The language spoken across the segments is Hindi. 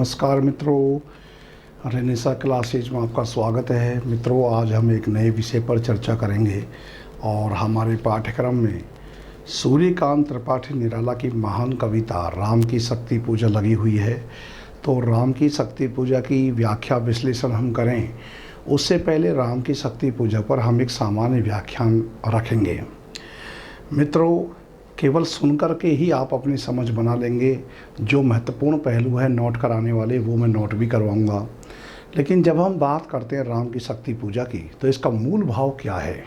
नमस्कार मित्रों, रेनेसा क्लासेज में आपका स्वागत है। मित्रों, आज हम एक नए विषय पर चर्चा करेंगे और हमारे पाठ्यक्रम में सूर्यकांत त्रिपाठी निराला की महान कविता राम की शक्ति पूजा लगी हुई है। तो राम की शक्ति पूजा की व्याख्या विश्लेषण हम करें उससे पहले राम की शक्ति पूजा पर हम एक सामान्य व्याख्यान रखेंगे। मित्रों, केवल सुनकर के ही आप अपनी समझ बना लेंगे। जो महत्वपूर्ण पहलू है नोट कराने वाले वो मैं नोट भी करवाऊंगा। लेकिन जब हम बात करते हैं राम की शक्ति पूजा की तो इसका मूल भाव क्या है,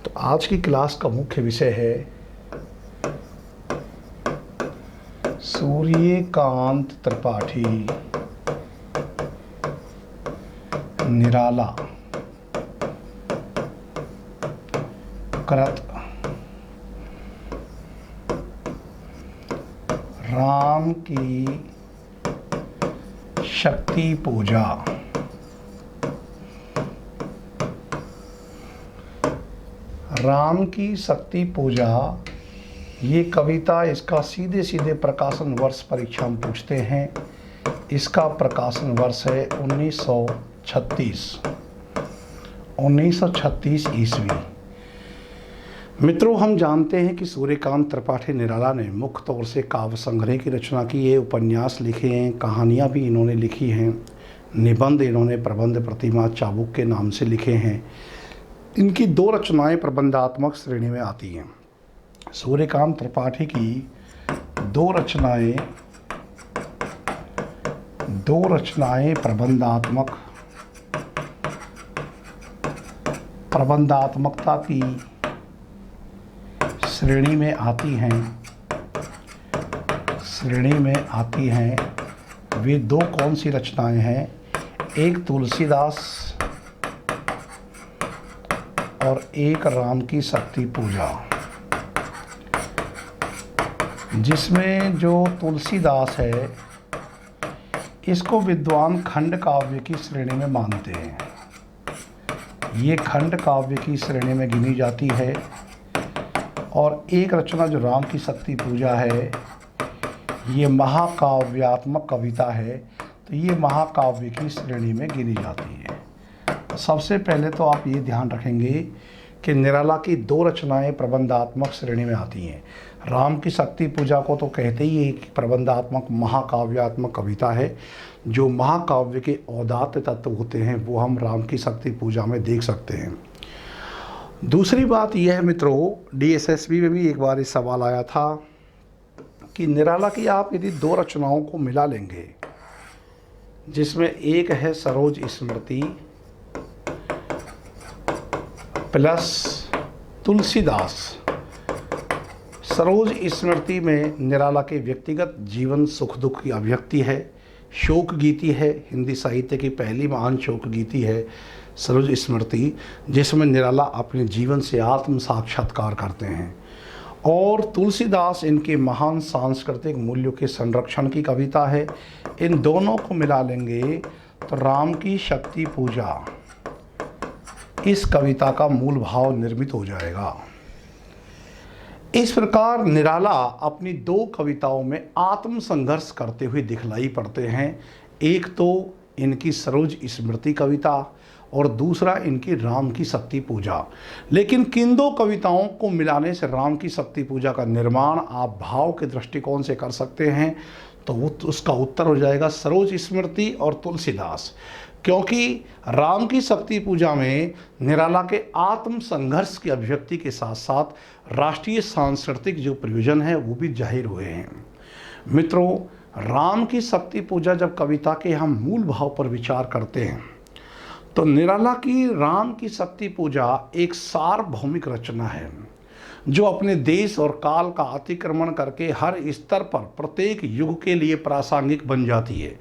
तो आज की क्लास का मुख्य विषय है सूर्यकांत त्रिपाठी निराला कृत राम की शक्ति पूजा। राम की शक्ति पूजा ये कविता, इसका सीधे सीधे प्रकाशन वर्ष परीक्षा में पूछते हैं। इसका प्रकाशन वर्ष है 1936 ईस्वी। मित्रों, हम जानते हैं कि सूर्यकांत त्रिपाठी निराला ने मुख्य तौर से काव्य संग्रह की रचना की है, उपन्यास लिखे हैं, कहानियाँ भी इन्होंने लिखी हैं, निबंध इन्होंने प्रबंध प्रतिमा चाबुक के नाम से लिखे हैं। इनकी दो रचनाएं प्रबंधात्मक श्रेणी में आती हैं। सूर्यकांत त्रिपाठी की दो रचनाएं प्रबंधात्मकता की श्रेणी में आती हैं। वे दो कौन सी रचनाएं हैं? एक तुलसीदास और एक राम की शक्ति पूजा, जिसमें जो तुलसीदास है इसको विद्वान खंड काव्य की श्रेणी में मानते हैं। ये खंड काव्य की श्रेणी में गिनी जाती है। और एक रचना जो राम की शक्ति पूजा है ये महाकाव्यात्मक कविता है, तो ये महाकाव्य की श्रेणी में गिनी जाती है। सबसे पहले तो आप ये ध्यान रखेंगे कि निराला की दो रचनाएं प्रबंधात्मक श्रेणी में आती हैं। राम की शक्ति पूजा को तो कहते ही एक प्रबंधात्मक महाकाव्यात्मक कविता है। जो महाकाव्य के औदात्य तत्व होते हैं वो हम राम की शक्ति पूजा में देख सकते हैं। दूसरी बात यह है मित्रों, DSSB में भी एक बार इस सवाल आया था कि निराला की आप यदि दो रचनाओं को मिला लेंगे, जिसमें एक है सरोज स्मृति प्लस तुलसीदास। सरोज स्मृति में निराला के व्यक्तिगत जीवन सुख दुख की अभिव्यक्ति है, शोक गीति है। हिंदी साहित्य की पहली महान शोक गीति है सरोज स्मृति, जिसमें निराला अपने जीवन से आत्म साक्षात्कार करते हैं। और तुलसीदास इनके महान सांस्कृतिक मूल्यों के संरक्षण की कविता है। इन दोनों को मिला लेंगे तो राम की शक्ति पूजा इस कविता का मूल भाव निर्मित हो जाएगा। इस प्रकार निराला अपनी दो कविताओं में आत्म संघर्ष करते हुए दिखलाई पड़ते हैं। एक तो इनकी सरोज स्मृति कविता और दूसरा इनकी राम की शक्ति पूजा। लेकिन किन दो कविताओं को मिलाने से राम की शक्ति पूजा का निर्माण आप भाव के दृष्टिकोण से कर सकते हैं, तो उसका उत्तर हो जाएगा सरोज स्मृति और तुलसीदास। क्योंकि राम की शक्ति पूजा में निराला के आत्म संघर्ष की अभिव्यक्ति के साथ साथ राष्ट्रीय सांस्कृतिक जो प्रयोजन है वो भी जाहिर हुए हैं। मित्रों, राम की शक्ति पूजा जब कविता के हम मूल भाव पर विचार करते हैं तो निराला की राम की शक्ति पूजा एक सार्वभौमिक रचना है जो अपने देश और काल का अतिक्रमण करके हर स्तर पर प्रत्येक युग के लिए प्रासंगिक बन जाती है।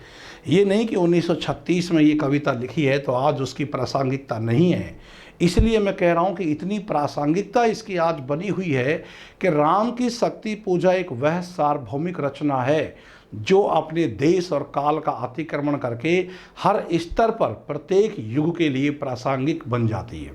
ये नहीं कि 1936 में ये कविता लिखी है तो आज उसकी प्रासंगिकता नहीं है। इसलिए मैं कह रहा हूँ कि इतनी प्रासंगिकता इसकी आज बनी हुई है कि राम की शक्ति पूजा एक वह सार्वभौमिक रचना है जो अपने देश और काल का अतिक्रमण करके हर स्तर पर प्रत्येक युग के लिए प्रासंगिक बन जाती है।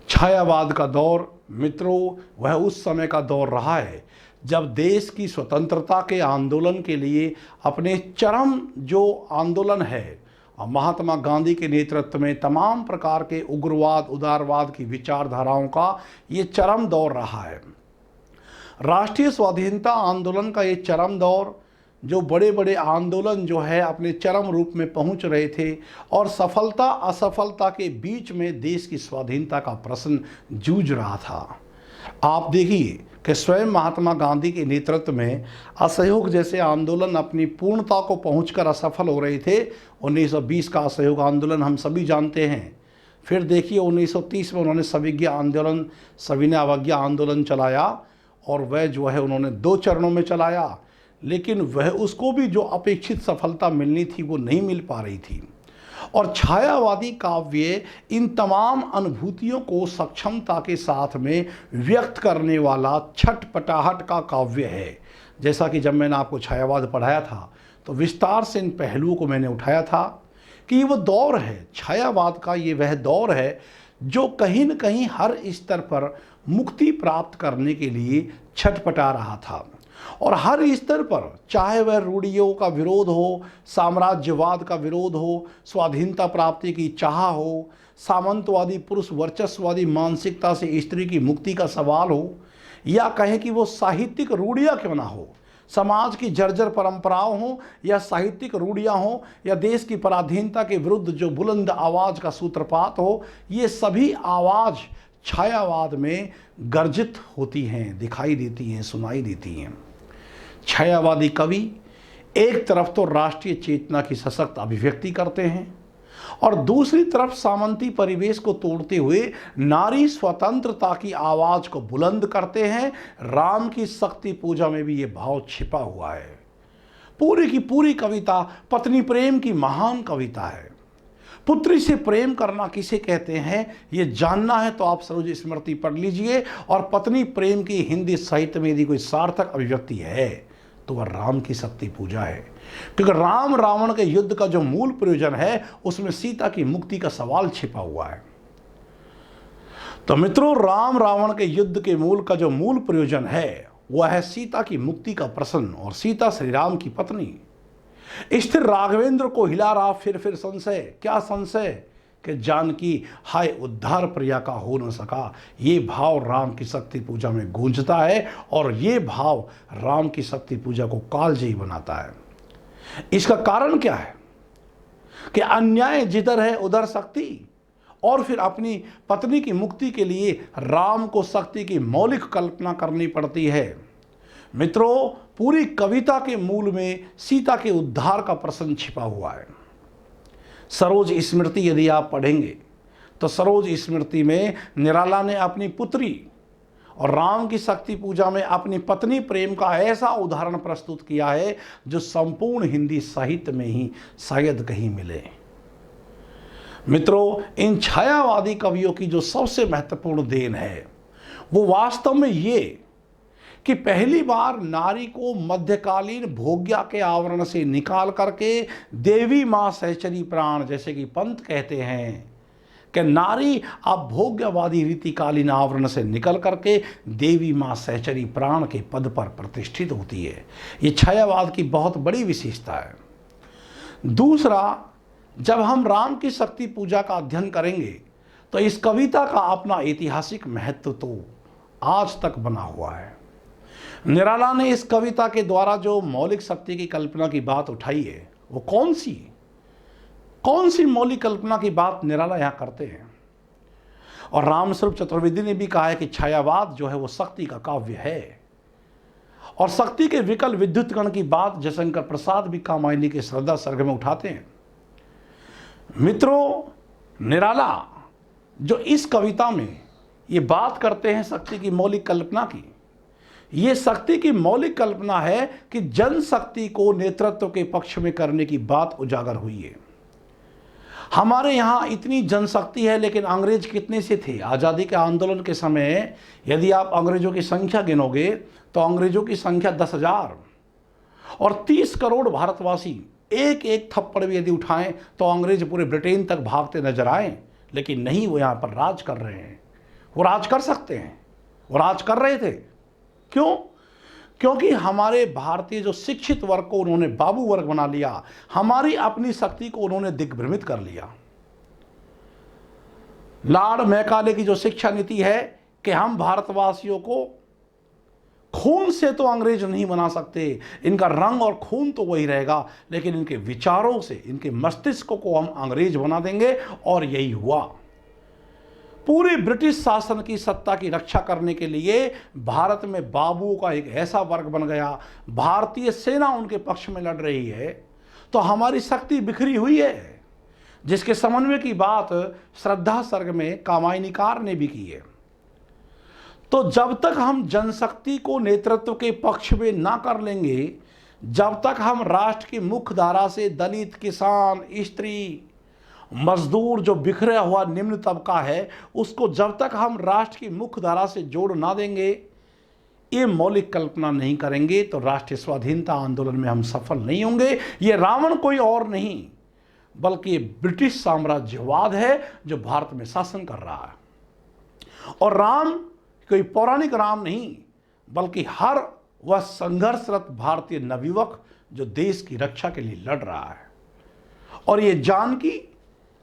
छायावाद का दौर मित्रों वह उस समय का दौर रहा है जब देश की स्वतंत्रता के आंदोलन के लिए अपने चरम जो आंदोलन है, महात्मा गांधी के नेतृत्व में तमाम प्रकार के उग्रवाद उदारवाद की विचारधाराओं का ये चरम दौर रहा है। राष्ट्रीय स्वाधीनता आंदोलन का ये चरम दौर, जो बड़े बड़े आंदोलन जो है अपने चरम रूप में पहुंच रहे थे और सफलता असफलता के बीच में देश की स्वाधीनता का प्रश्न जूझ रहा था। आप देखिए कि स्वयं महात्मा गांधी के नेतृत्व में असहयोग जैसे आंदोलन अपनी पूर्णता को पहुंचकर असफल हो रहे थे। 1920 का असहयोग आंदोलन हम सभी जानते हैं। फिर देखिए 1930 में उन्होंने सविज्ञ आंदोलन, सविनय अवज्ञा आंदोलन चलाया और वह जो है उन्होंने 2 चरणों में चलाया, लेकिन वह उसको भी जो अपेक्षित सफलता मिलनी थी वो नहीं मिल पा रही थी। और छायावादी काव्य इन तमाम अनुभूतियों को सक्षमता के साथ में व्यक्त करने वाला छटपटाहट का काव्य है। जैसा कि जब मैंने आपको छायावाद पढ़ाया था तो विस्तार से इन पहलुओं को मैंने उठाया था कि ये वो दौर है, छायावाद का ये वह दौर है जो कहीं न कहीं हर स्तर पर मुक्ति प्राप्त करने के लिए छटपटा रहा था। और हर स्तर पर, चाहे वह रूढ़ियों का विरोध हो, साम्राज्यवाद का विरोध हो, स्वाधीनता प्राप्ति की चाह हो, सामंतवादी पुरुष वर्चस्ववादी मानसिकता से स्त्री की मुक्ति का सवाल हो, या कहें कि वो साहित्यिक रूढ़ियाँ क्यों ना हो, समाज की जर्जर परंपराओं हो या साहित्यिक रूढ़ियाँ हो, या देश की पराधीनता के विरुद्ध जो बुलंद आवाज़ का सूत्रपात हो, ये सभी आवाज़ छायावाद में गर्जित होती हैं, दिखाई देती हैं, सुनाई देती हैं। छायावादी कवि एक तरफ तो राष्ट्रीय चेतना की सशक्त अभिव्यक्ति करते हैं और दूसरी तरफ सामंती परिवेश को तोड़ते हुए नारी स्वतंत्रता की आवाज को बुलंद करते हैं। राम की शक्ति पूजा में भी ये भाव छिपा हुआ है। पूरी की पूरी कविता पत्नी प्रेम की महान कविता है। पुत्री से प्रेम करना किसे कहते हैं ये जानना है तो आप सरोज स्मृति पढ़ लीजिए, और पत्नी प्रेम की हिंदी साहित्य में यदि कोई सार्थक अभिव्यक्ति है तो वह राम की शक्ति पूजा है, क्योंकि राम रावण के युद्ध का जो मूल प्रयोजन है उसमें सीता की मुक्ति का सवाल छिपा हुआ है। तो मित्रों, राम रावण के युद्ध के मूल का जो मूल प्रयोजन है वह है सीता की मुक्ति का प्रश्न, और सीता श्री राम की पत्नी। स्थिर राघवेंद्र को हिला रहा फिर संशय, क्या संशय कि जानकी हाय उद्धार प्रिया का हो न सका। ये भाव राम की शक्ति पूजा में गूंजता है और ये भाव राम की शक्ति पूजा को कालजयी बनाता है। इसका कारण क्या है कि अन्याय जिधर है उधर शक्ति, और फिर अपनी पत्नी की मुक्ति के लिए राम को शक्ति की मौलिक कल्पना करनी पड़ती है। मित्रों, पूरी कविता के मूल में सीता के उद्धार का प्रश्न छिपा हुआ है। सरोज स्मृति यदि आप पढ़ेंगे तो सरोज स्मृति में निराला ने अपनी पुत्री और राम की शक्ति पूजा में अपनी पत्नी प्रेम का ऐसा उदाहरण प्रस्तुत किया है जो संपूर्ण हिंदी साहित्य में ही शायद कहीं मिले। मित्रों, इन छायावादी कवियों की जो सबसे महत्वपूर्ण देन है वो वास्तव में ये कि पहली बार नारी को मध्यकालीन भोग्या के आवरण से निकाल करके देवी माँ सहचरी प्राण, जैसे कि पंत कहते हैं कि नारी अब भोग्यवादी रीतिकालीन आवरण से निकल करके देवी माँ सहचरी प्राण के पद पर प्रतिष्ठित होती है। ये छायावाद की बहुत बड़ी विशेषता है। दूसरा, जब हम राम की शक्ति पूजा का अध्ययन करेंगे तो इस कविता का अपना ऐतिहासिक महत्व तो आज तक बना हुआ है। निराला ने इस कविता के द्वारा जो मौलिक शक्ति की कल्पना की बात उठाई है वो कौन सी मौलिक कल्पना की बात निराला यहाँ करते हैं। और रामस्वरूप चतुर्वेदी ने भी कहा है कि छायावाद जो है वो शक्ति का काव्य है। और शक्ति के विकल विद्युत गण की बात जयशंकर प्रसाद भी कामायनी के श्रद्धा सर्ग में उठाते हैं। मित्रों, निराला जो इस कविता में ये बात करते हैं शक्ति की मौलिक कल्पना की, ये शक्ति की मौलिक कल्पना है कि जनशक्ति को नेतृत्व के पक्ष में करने की बात उजागर हुई है। हमारे यहाँ इतनी जनशक्ति है, लेकिन अंग्रेज कितने से थे? आज़ादी के आंदोलन के समय यदि आप अंग्रेजों की संख्या गिनोगे तो अंग्रेजों की संख्या 10,000 और 30 करोड़ भारतवासी एक एक थप्पड़ भी यदि उठाएं तो अंग्रेज पूरे ब्रिटेन तक भागते नजर आए। लेकिन नहीं, वो यहाँ पर राज कर रहे हैं। वो राज कर सकते हैं, वो राज कर रहे थे। क्यों? क्योंकि हमारे भारतीय जो शिक्षित वर्ग को उन्होंने बाबू वर्ग बना लिया, हमारी अपनी शक्ति को उन्होंने दिग्भ्रमित कर लिया। लॉर्ड मैकाले की जो शिक्षा नीति है कि हम भारतवासियों को खून से तो अंग्रेज नहीं बना सकते, इनका रंग और खून तो वही रहेगा, लेकिन इनके विचारों से, इनके मस्तिष्क को हम अंग्रेज बना देंगे। और यही हुआ। पूरी ब्रिटिश शासन की सत्ता की रक्षा करने के लिए भारत में बाबुओं का एक ऐसा वर्ग बन गया। भारतीय सेना उनके पक्ष में लड़ रही है, तो हमारी शक्ति बिखरी हुई है, जिसके समन्वय की बात श्रद्धा सर्ग में कामायनीकार ने भी की है। तो जब तक हम जनशक्ति को नेतृत्व के पक्ष में ना कर लेंगे, जब तक हम राष्ट्र की मुख्य धारा से दलित, किसान, स्त्री, मजदूर, जो बिखरा हुआ निम्न तबका है, उसको जब तक हम राष्ट्र की मुख्य धारा से जोड़ ना देंगे, ये मौलिक कल्पना नहीं करेंगे, तो राष्ट्रीय स्वाधीनता आंदोलन में हम सफल नहीं होंगे। ये रावण कोई और नहीं, बल्कि ये ब्रिटिश साम्राज्यवाद है जो भारत में शासन कर रहा है। और राम कोई पौराणिक राम नहीं, बल्कि हर वह संघर्षरत भारतीय नवयुवक जो देश की रक्षा के लिए लड़ रहा है। और ये जानकी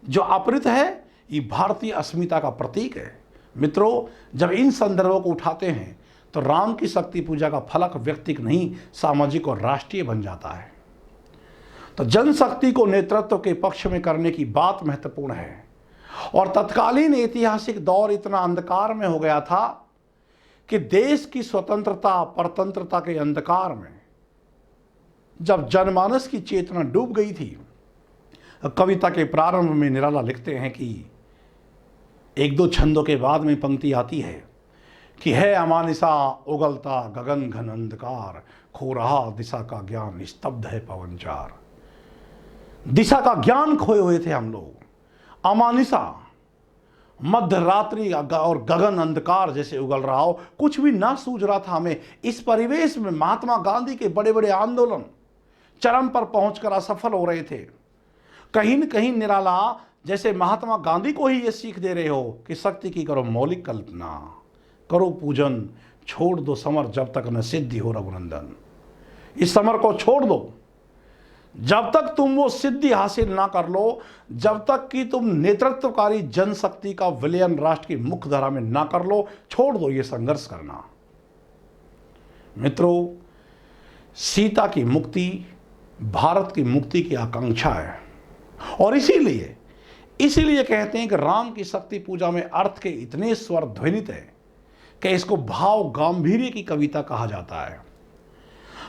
जो अपहृत है, ये भारतीय अस्मिता का प्रतीक है। मित्रों, जब इन संदर्भों को उठाते हैं तो राम की शक्ति पूजा का फलक व्यक्तिक नहीं, सामाजिक और राष्ट्रीय बन जाता है। तो जनशक्ति को नेतृत्व के पक्ष में करने की बात महत्वपूर्ण है। और तत्कालीन ऐतिहासिक दौर इतना अंधकार में हो गया था कि देश की स्वतंत्रता, परतंत्रता के अंधकार में जब जनमानस की चेतना डूब गई थी, कविता के प्रारंभ में निराला लिखते हैं कि एक दो छंदों के बाद में पंक्ति आती है कि है अमानिसा उगलता गगन घन अंधकार, खो रहा दिशा का ज्ञान, स्तब्ध है पवनचार। दिशा का ज्ञान खोए हुए थे हम लोग। अमानिसा, मध्य रात्रि और गगन अंधकार जैसे उगल रहा हो, कुछ भी ना सूझ रहा था हमें। इस परिवेश में महात्मा गांधी के बड़े बड़े आंदोलन चरम पर पहुंचकर असफल हो रहे थे। कहीं न कहीं निराला जैसे महात्मा गांधी को ही ये सीख दे रहे हो कि शक्ति की करो मौलिक कल्पना, करो पूजन, छोड़ दो समर जब तक न सिद्धि हो रघुनंदन। इस समर को छोड़ दो, जब तक तुम वो सिद्धि हासिल ना कर लो, जब तक कि तुम नेतृत्वकारी जनशक्ति का विलयन राष्ट्र की मुख्य धारा में ना कर लो, छोड़ दो ये संघर्ष करना। मित्रों, सीता की मुक्ति भारत की मुक्ति की आकांक्षा है। और इसीलिए कहते हैं कि राम की शक्ति पूजा में अर्थ के इतने स्वर ध्वनित है कि इसको भाव गांधीर्य की कविता कहा जाता है।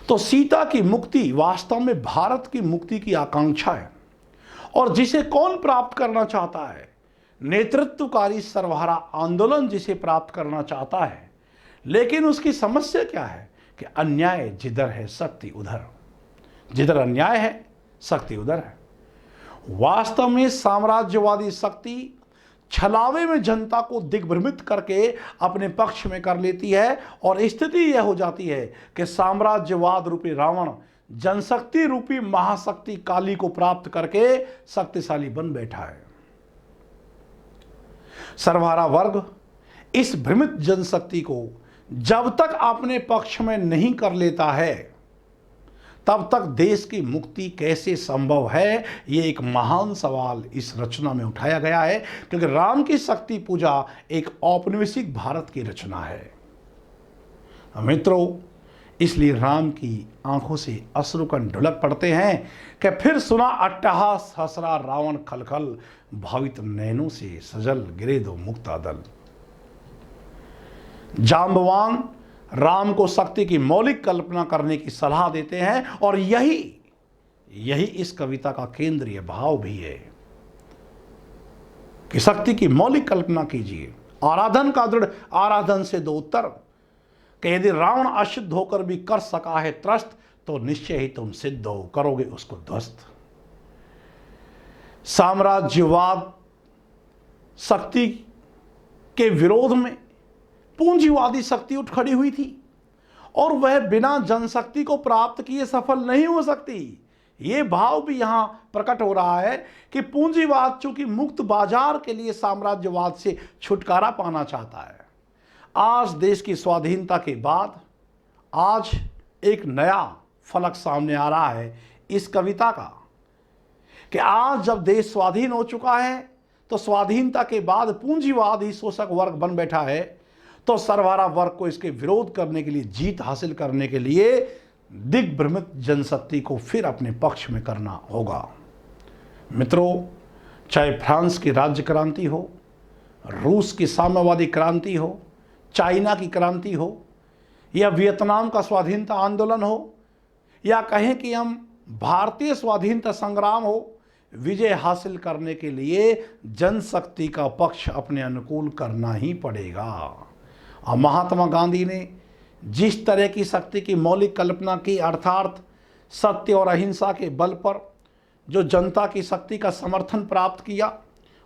तो सीता की मुक्ति वास्तव में भारत की मुक्ति की आकांक्षा है, और जिसे कौन प्राप्त करना चाहता है? नेतृत्वकारी सर्वहारा आंदोलन जिसे प्राप्त करना चाहता है। लेकिन उसकी समस्या क्या है कि अन्याय जिधर है शक्ति उधर, जिधर अन्याय है शक्ति उधर है। वास्तव में साम्राज्यवादी शक्ति छलावे में जनता को दिग्भ्रमित करके अपने पक्ष में कर लेती है, और स्थिति यह हो जाती है कि साम्राज्यवाद रूपी रावण जनशक्ति रूपी महाशक्ति काली को प्राप्त करके शक्तिशाली बन बैठा है। सर्वहारा वर्ग इस भ्रमित जनशक्ति को जब तक अपने पक्ष में नहीं कर लेता है, तब तक देश की मुक्ति कैसे संभव है, ये एक महान सवाल इस रचना में उठाया गया है। क्योंकि राम की शक्ति पूजा एक औपनिवेशिक भारत की रचना है। मित्रों, इसलिए राम की आंखों से अश्रुकण ढुलक पड़ते हैं कि फिर सुना अट्टहास हसरा रावण खलखल, भावित नैनों से सजल गिरे दो मुक्ता दल। जांबवान राम को शक्ति की मौलिक कल्पना करने की सलाह देते हैं, और यही इस कविता का केंद्रीय भाव भी है कि शक्ति की मौलिक कल्पना कीजिए। आराधन का दृढ़ आराधन से दो उत्तर कि यदि रावण अशुद्ध होकर भी कर सका है त्रस्त, तो निश्चय ही तुम सिद्ध हो, करोगे उसको ध्वस्त। साम्राज्यवाद शक्ति के विरोध में पूंजीवादी शक्ति उठ खड़ी हुई थी, और वह बिना जनशक्ति को प्राप्त किए सफल नहीं हो सकती। यह भाव भी यहां प्रकट हो रहा है कि पूंजीवाद चूंकि मुक्त बाजार के लिए साम्राज्यवाद से छुटकारा पाना चाहता है। आज देश की स्वाधीनता के बाद आज एक नया फलक सामने आ रहा है इस कविता का, कि आज जब देश स्वाधीन हो चुका है तो स्वाधीनता के बाद पूंजीवाद ही शोषक वर्ग बन बैठा है, तो सरवारा वर्ग को इसके विरोध करने के लिए, जीत हासिल करने के लिए दिग्भ्रमित जनशक्ति को फिर अपने पक्ष में करना होगा। मित्रों, चाहे फ्रांस की राज्य क्रांति हो, रूस की साम्यवादी क्रांति हो, चाइना की क्रांति हो, या वियतनाम का स्वाधीनता आंदोलन हो, या कहें कि हम भारतीय स्वाधीनता संग्राम हो, विजय हासिल करने के लिए जनशक्ति का पक्ष अपने अनुकूल करना ही पड़ेगा। और महात्मा गांधी ने जिस तरह की शक्ति की मौलिक कल्पना की, अर्थात सत्य और अहिंसा के बल पर जो जनता की शक्ति का समर्थन प्राप्त किया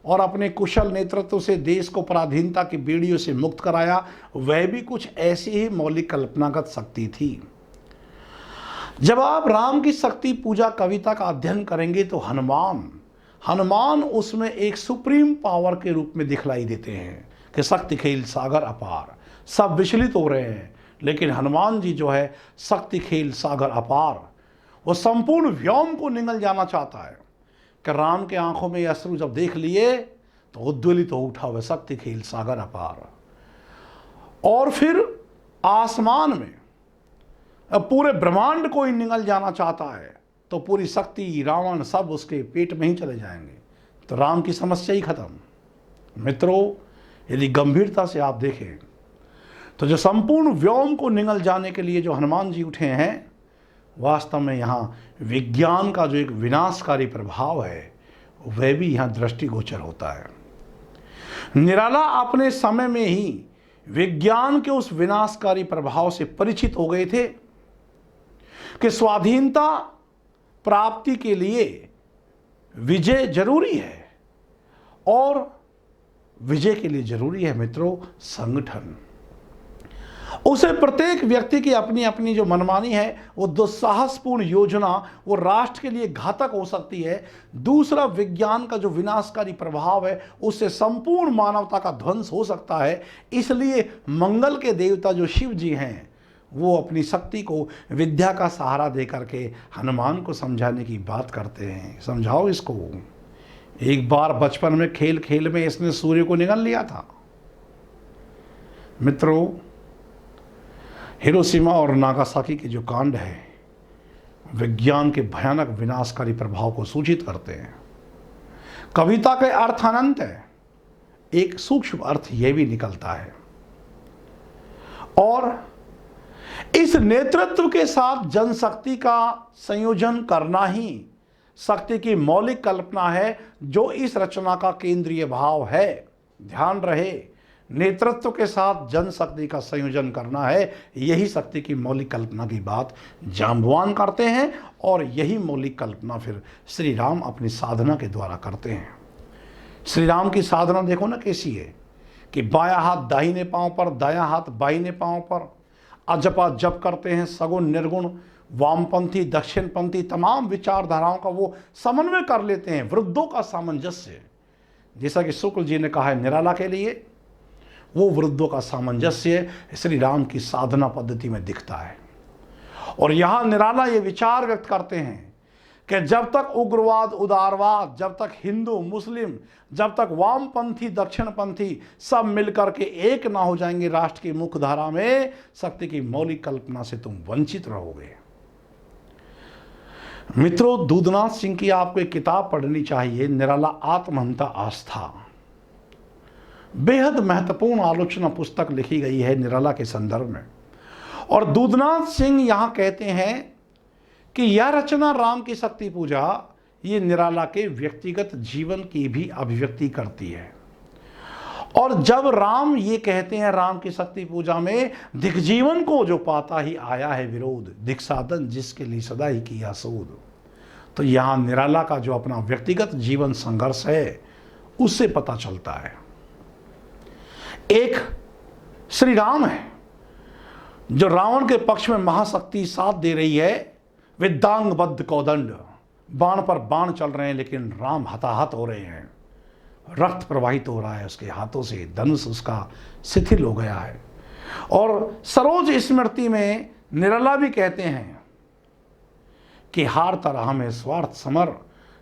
और अपने कुशल नेतृत्व से देश को पराधीनता की बेड़ियों से मुक्त कराया, वह भी कुछ ऐसी ही मौलिक कल्पनागत शक्ति थी। जब आप राम की शक्ति पूजा कविता का अध्ययन करेंगे तो हनुमान उसमें एक सुप्रीम पावर के रूप में दिखलाई देते हैं कि शक्ति खेल सागर अपार। सब विचलित हो रहे हैं, लेकिन हनुमान जी जो है शक्ति खेल सागर अपार, वो संपूर्ण व्योम को निगल जाना चाहता है कि राम के आंखों में अश्रु जब देख लिए तो उद्वेलित हो उठा, वह शक्ति खेल सागर अपार। और फिर आसमान में पूरे ब्रह्मांड को ही निगल जाना चाहता है, तो पूरी शक्ति, रावण सब उसके पेट में ही चले जाएंगे, तो राम की समस्या ही खत्म। मित्रों, यदि गंभीरता से आप देखें तो जो संपूर्ण व्योम को निगल जाने के लिए जो हनुमान जी उठे हैं, वास्तव में यहाँ विज्ञान का जो एक विनाशकारी प्रभाव है वह भी यहाँ दृष्टिगोचर होता है। निराला अपने समय में ही विज्ञान के उस विनाशकारी प्रभाव से परिचित हो गए थे कि स्वाधीनता प्राप्ति के लिए विजय जरूरी है, और विजय के लिए जरूरी है मित्रों संगठन। उसे प्रत्येक व्यक्ति की अपनी अपनी जो मनमानी है, वो दुस्साहसपूर्ण योजना, वो राष्ट्र के लिए घातक हो सकती है। दूसरा, विज्ञान का जो विनाशकारी प्रभाव है उससे संपूर्ण मानवता का ध्वंस हो सकता है। इसलिए मंगल के देवता जो शिव जी हैं, वो अपनी शक्ति को विद्या का सहारा दे करके हनुमान को समझाने की बात करते हैं। समझाओ इसको। एक बार बचपन में खेल खेल में इसने सूर्य को निगल लिया था। मित्रों, हिरोशिमा और नागासाकी के जो कांड है, विज्ञान के भयानक विनाशकारी प्रभाव को सूचित करते हैं। कविता के अर्थ अनंत है, एक सूक्ष्म अर्थ यह भी निकलता है, और इस नेतृत्व के साथ जनशक्ति का संयोजन करना ही शक्ति की मौलिक कल्पना है, जो इस रचना का केंद्रीय भाव है। ध्यान रहे, नेतृत्व के साथ जनशक्ति का संयोजन करना है, यही शक्ति की मौलिक कल्पना की बात जाम्बवान करते हैं, और यही मौलिक कल्पना फिर श्री राम अपनी साधना के द्वारा करते हैं। श्री राम की साधना देखो ना कैसी है, कि बायां हाथ दाहिने पांव पर, दायां हाथ बाइने पांव पर, अजपा जप करते हैं, सगुण निर्गुण वामपंथी दक्षिणपंथी तमाम विचारधाराओं का वो समन्वय कर लेते हैं। वृद्धों का सामंजस्य, जैसा कि शुक्ल जी ने कहा है निराला के लिए, वो वृद्धों का सामंजस्य श्री राम की साधना पद्धति में दिखता है। और यहाँ निराला ये विचार व्यक्त करते हैं कि जब तक उग्रवाद उदारवाद, जब तक हिंदू मुस्लिम, जब तक वामपंथी दक्षिणपंथी सब मिलकर के एक ना हो जाएंगे राष्ट्र की मुख्य धारा में, शक्ति की मौलिक कल्पना से तुम वंचित रहोगे। मित्रों, दूधनाथ सिंह की आपको एक किताब पढ़नी चाहिए, निराला आत्महंता आस्था। बेहद महत्वपूर्ण आलोचना पुस्तक लिखी गई है निराला के संदर्भ में। और दूधनाथ सिंह यहाँ कहते हैं कि यह रचना राम की शक्ति पूजा ये निराला के व्यक्तिगत जीवन की भी अभिव्यक्ति करती है। और जब राम ये कहते हैं राम की शक्ति पूजा में, दिग्जीवन को जो पाता ही आया है विरोध, दिक्साधन जिसके लिए सदा ही किया शोध, तो यहाँ निराला का जो अपना व्यक्तिगत जीवन संघर्ष है उससे पता चलता है। एक श्री राम है जो रावण के पक्ष में महाशक्ति साथ दे रही है, विद्यांगबद्ध कौदंड, बाण पर बाण चल रहे हैं, लेकिन राम हताहत हो रहे हैं, रक्त प्रवाहित हो रहा है उसके हाथों से, धनुष उसका शिथिल हो गया है। और सरोज स्मृति में निराला भी कहते हैं कि हारता रहा मैं स्वार्थ समर,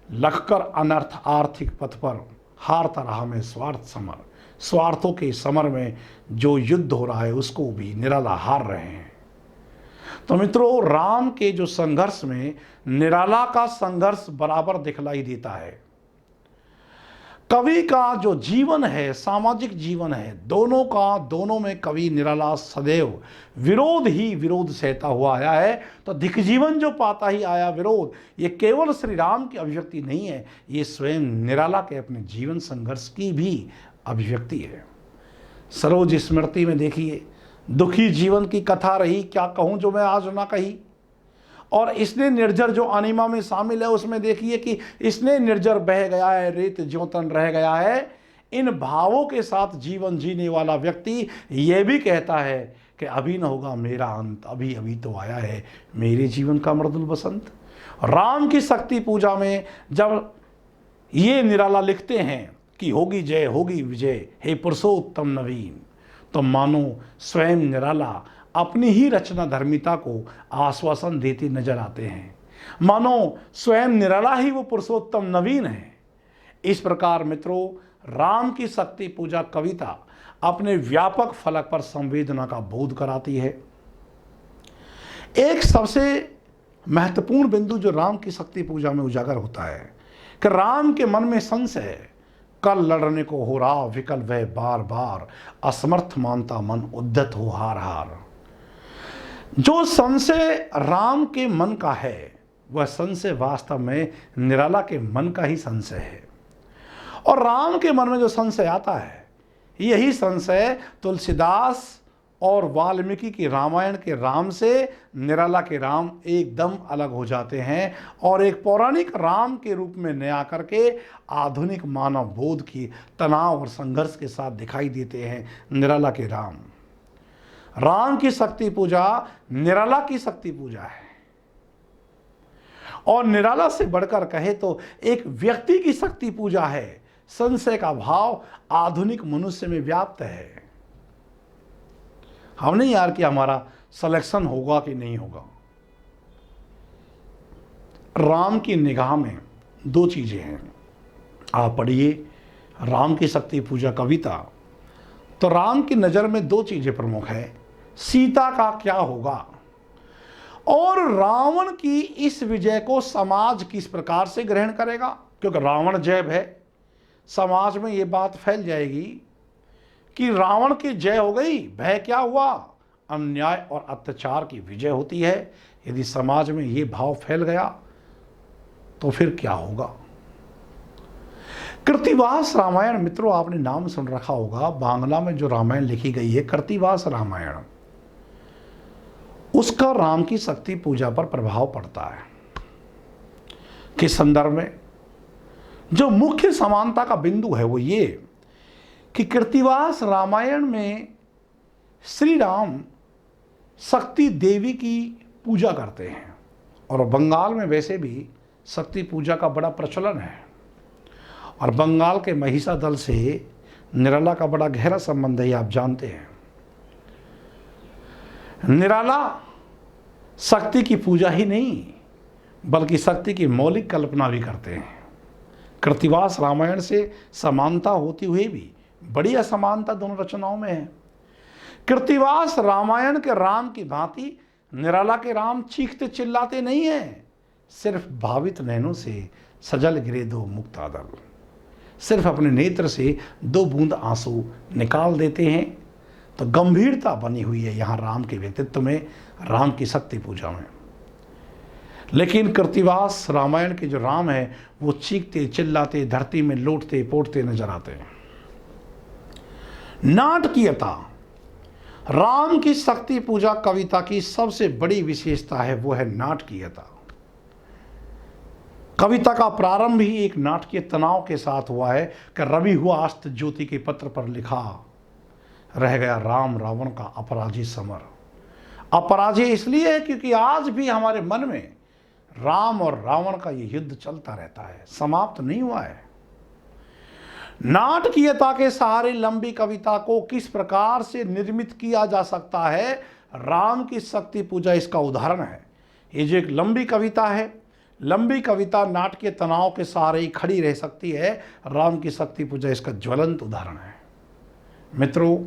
लखकर अनर्थ आर्थिक पथ पर, हारता रहा मैं स्वार्थ समर। स्वार्थों के समर में जो युद्ध हो रहा है उसको भी निराला हार रहे हैं। तो मित्रों, राम के जो संघर्ष में निराला का संघर्ष बराबर दिखलाई देता है। कवि का जो जीवन है, सामाजिक जीवन है, दोनों में कवि निराला सदैव विरोध ही विरोध सहता हुआ आया है। तो दिख जीवन जो पाता ही आया विरोध, ये केवल श्री राम की अभिव्यक्ति नहीं है, ये स्वयं निराला के अपने जीवन संघर्ष की भी अभिव्यक्ति है। सरोज स्मृति में देखिए, दुखी जीवन की कथा रही, क्या कहूँ जो मैं आज ना कही। और इसने निर्जर जो अनिमा में शामिल है उसमें देखिए कि इसने निर्जर बह गया है, रेत ज्योतन रह गया है। इन भावों के साथ जीवन जीने वाला व्यक्ति यह भी कहता है कि अभी न होगा मेरा अंत, अभी अभी तो आया है मेरे जीवन का मृदुल बसंत। राम की शक्ति पूजा में जब ये निराला लिखते हैं कि होगी जय होगी विजय हे पुरुषोत्तम नवीन, तो मानो स्वयं निराला अपनी ही रचना धर्मिता को आश्वासन देते नजर आते हैं, मानो स्वयं निराला ही वो पुरुषोत्तम नवीन है। इस प्रकार मित्रों, राम की शक्ति पूजा कविता अपने व्यापक फलक पर संवेदना का बोध कराती है। एक सबसे महत्वपूर्ण बिंदु जो राम की शक्ति पूजा में उजागर होता है कि राम के मन में संशय है, कल लड़ने को हो रहा विकल वह बार बार, असमर्थ मानता मन उद्धत हो हार हार। जो संशय राम के मन का है वह संशय वास्तव में निराला के मन का ही संशय है। और राम के मन में जो संशय आता है, यही संशय तुलसीदास और वाल्मीकि की रामायण के राम से निराला के राम एकदम अलग हो जाते हैं और एक पौराणिक राम के रूप में नया करके आधुनिक मानव बोध की तनाव और संघर्ष के साथ दिखाई देते हैं निराला के राम। राम की शक्ति पूजा निराला की शक्ति पूजा है, और निराला से बढ़कर कहे तो एक व्यक्ति की शक्ति पूजा है। संशय का भाव आधुनिक मनुष्य में व्याप्त है। हम नहीं यार कि हमारा सिलेक्शन होगा कि नहीं होगा। राम की निगाह में दो चीजें हैं। आप पढ़िए राम की शक्ति पूजा कविता, तो राम की नजर में दो चीजें प्रमुख है, सीता का क्या होगा और रावण की इस विजय को समाज किस प्रकार से ग्रहण करेगा। क्योंकि रावण जय है, समाज में ये बात फैल जाएगी कि रावण की जय हो गई, भय क्या हुआ, अन्याय और अत्याचार की विजय होती है। यदि समाज में ये भाव फैल गया तो फिर क्या होगा। कृत्तिवास रामायण, मित्रों आपने नाम सुन रखा होगा, बांग्ला में जो रामायण लिखी गई है कृत्तिवास रामायण, उसका राम की शक्ति पूजा पर प्रभाव पड़ता है। किस संदर्भ में? जो मुख्य समानता का बिंदु है वो ये कि कृत्तिवास रामायण में श्री राम शक्ति देवी की पूजा करते हैं, और बंगाल में वैसे भी शक्ति पूजा का बड़ा प्रचलन है, और बंगाल के महिषा दल से निराला का बड़ा गहरा संबंध है, आप जानते हैं। निराला शक्ति की पूजा ही नहीं बल्कि शक्ति की मौलिक कल्पना भी करते हैं। कृत्तिवास रामायण से समानता होती हुई भी बड़ी असमानता दोनों रचनाओं में है। कृत्तिवास रामायण के राम की भांति निराला के राम चीखते चिल्लाते नहीं हैं, सिर्फ भावित नैनों से सजल गिरे दो मुक्तादल, सिर्फ अपने नेत्र से दो बूंद आंसू निकाल देते हैं। तो गंभीरता बनी हुई है यहाँ राम के व्यक्तित्व में, राम की शक्ति पूजा में। लेकिन कृत्तिवास रामायण के जो राम है वो चीखते चिल्लाते धरती में लौटते पोटते नजर आते हैं। नाटकीयता राम की शक्ति पूजा कविता की सबसे बड़ी विशेषता है, वो है नाटकीयता। कविता का प्रारंभ ही एक नाटकीय तनाव के साथ हुआ है कि रवि हुआ अस्त ज्योति के पत्र पर लिखा, रह गया राम रावण का अपराजी समर। अपराजय इसलिए है क्योंकि आज भी हमारे मन में राम और रावण का ये युद्ध चलता रहता है, समाप्त नहीं हुआ है। नाटकीयता के सहारे लंबी कविता को किस प्रकार से निर्मित किया जा सकता है, राम की शक्ति पूजा इसका उदाहरण है। ये जो एक लंबी कविता है, लंबी कविता नाटकीय तनाव के सहारे ही खड़ी रह सकती है। राम की शक्ति पूजा इसका ज्वलंत उदाहरण है। मित्रों,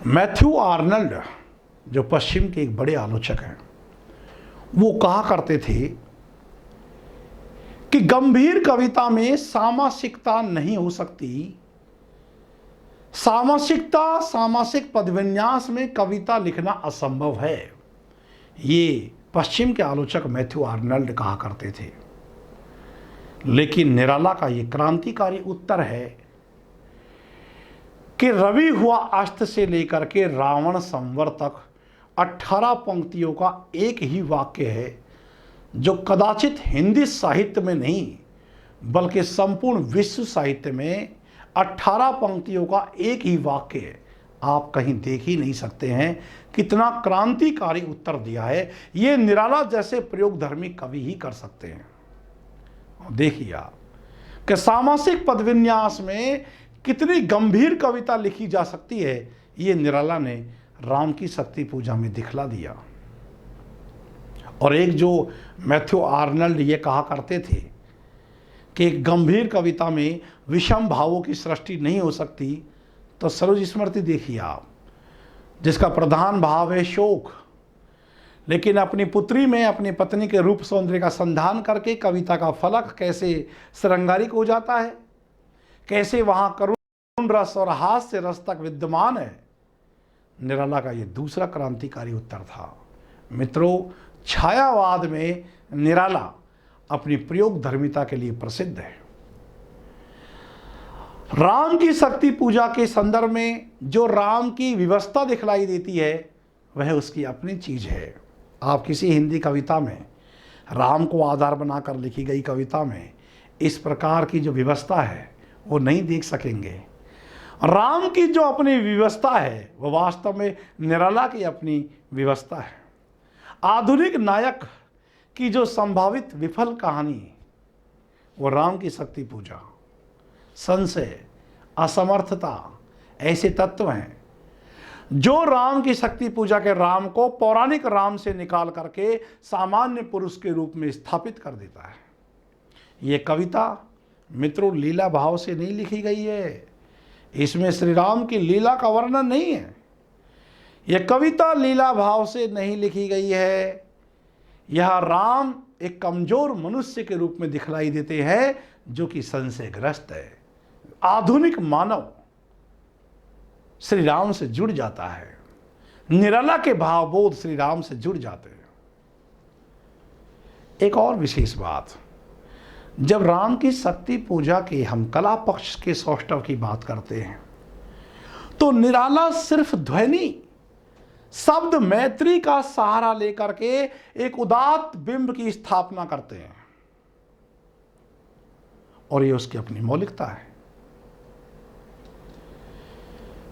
मैथ्यू आर्नल्ड जो पश्चिम के एक बड़े आलोचक हैं, वो कहा करते थे कि गंभीर कविता में सामासिकता नहीं हो सकती। सामासिकता, सामासिक पदविन्यास में कविता लिखना असंभव है। ये पश्चिम के आलोचक मैथ्यू आर्नल्ड कहा करते थे। लेकिन निराला का ये क्रांतिकारी उत्तर है कि रवि हुआ अस्त से लेकर के रावण संवर तक 18 पंक्तियों का एक ही वाक्य है, जो कदाचित हिंदी साहित्य में नहीं बल्कि संपूर्ण विश्व साहित्य में 18 पंक्तियों का एक ही वाक्य है। आप कहीं देख ही नहीं सकते हैं। कितना क्रांतिकारी उत्तर दिया है। ये निराला जैसे प्रयोगधर्मी कवि ही कर सकते हैं। देखिए आप कि सामासिक पदविन्यास में कितनी गंभीर कविता लिखी जा सकती है, ये निराला ने राम की शक्ति पूजा में दिखला दिया। और एक जो मैथ्यू आर्नल्ड ये कहा करते थे कि एक गंभीर कविता में विषम भावों की सृष्टि नहीं हो सकती, तो सरोज स्मृति देखिए आप, जिसका प्रधान भाव है शोक, लेकिन अपनी पुत्री में अपनी पत्नी के रूप सौंदर्य का संधान करके कविता का फलक कैसे श्रृंगारिक हो जाता है, कैसे वहां करुण रस और हास्य रस तक विद्यमान है। निराला का ये दूसरा क्रांतिकारी उत्तर था। मित्रों, छायावाद में निराला अपनी प्रयोग धर्मिता के लिए प्रसिद्ध है। राम की शक्ति पूजा के संदर्भ में जो राम की विवस्था दिखलाई देती है, वह उसकी अपनी चीज है। आप किसी हिंदी कविता में, राम को आधार बनाकर लिखी गई कविता में इस प्रकार की जो व्यवस्था है वो नहीं देख सकेंगे। राम की जो अपनी व्यवस्था है वो वास्तव में निराला की अपनी व्यवस्था है। आधुनिक नायक की जो संभावित विफल कहानी, वो राम की शक्ति पूजा, संशय, असमर्थता ऐसे तत्व हैं जो राम की शक्ति पूजा के राम को पौराणिक राम से निकाल करके सामान्य पुरुष के रूप में स्थापित कर देता है। ये कविता मित्रों लीला भाव से नहीं लिखी गई है। इसमें श्री राम की लीला का वर्णन नहीं है। यह कविता लीला भाव से नहीं लिखी गई है। यह राम एक कमजोर मनुष्य के रूप में दिखलाई देते हैं जो कि संशयग्रस्त है। आधुनिक मानव श्री राम से जुड़ जाता है। निराला के भावबोध श्री राम से जुड़ जाते हैं। एक और विशेष बात, जब राम की शक्ति पूजा के हम कला पक्ष के सौष्ठव की बात करते हैं, तो निराला सिर्फ ध्वनि, शब्द मैत्री का सहारा लेकर के एक उदात्त बिंब की स्थापना करते हैं, और ये उसकी अपनी मौलिकता है।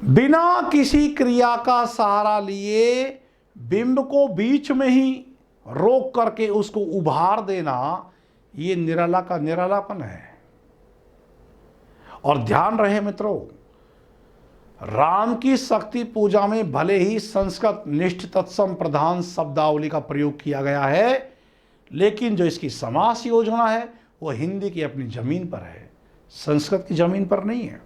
बिना किसी क्रिया का सहारा लिए बिंब को बीच में ही रोक करके उसको उभार देना, ये निराला का निरालापन है। और ध्यान रहे मित्रों, राम की शक्ति पूजा में भले ही संस्कृत निष्ठ तत्सम प्रधान शब्दावली का प्रयोग किया गया है, लेकिन जो इसकी समास योजना है वो हिंदी की अपनी जमीन पर है, संस्कृत की जमीन पर नहीं है।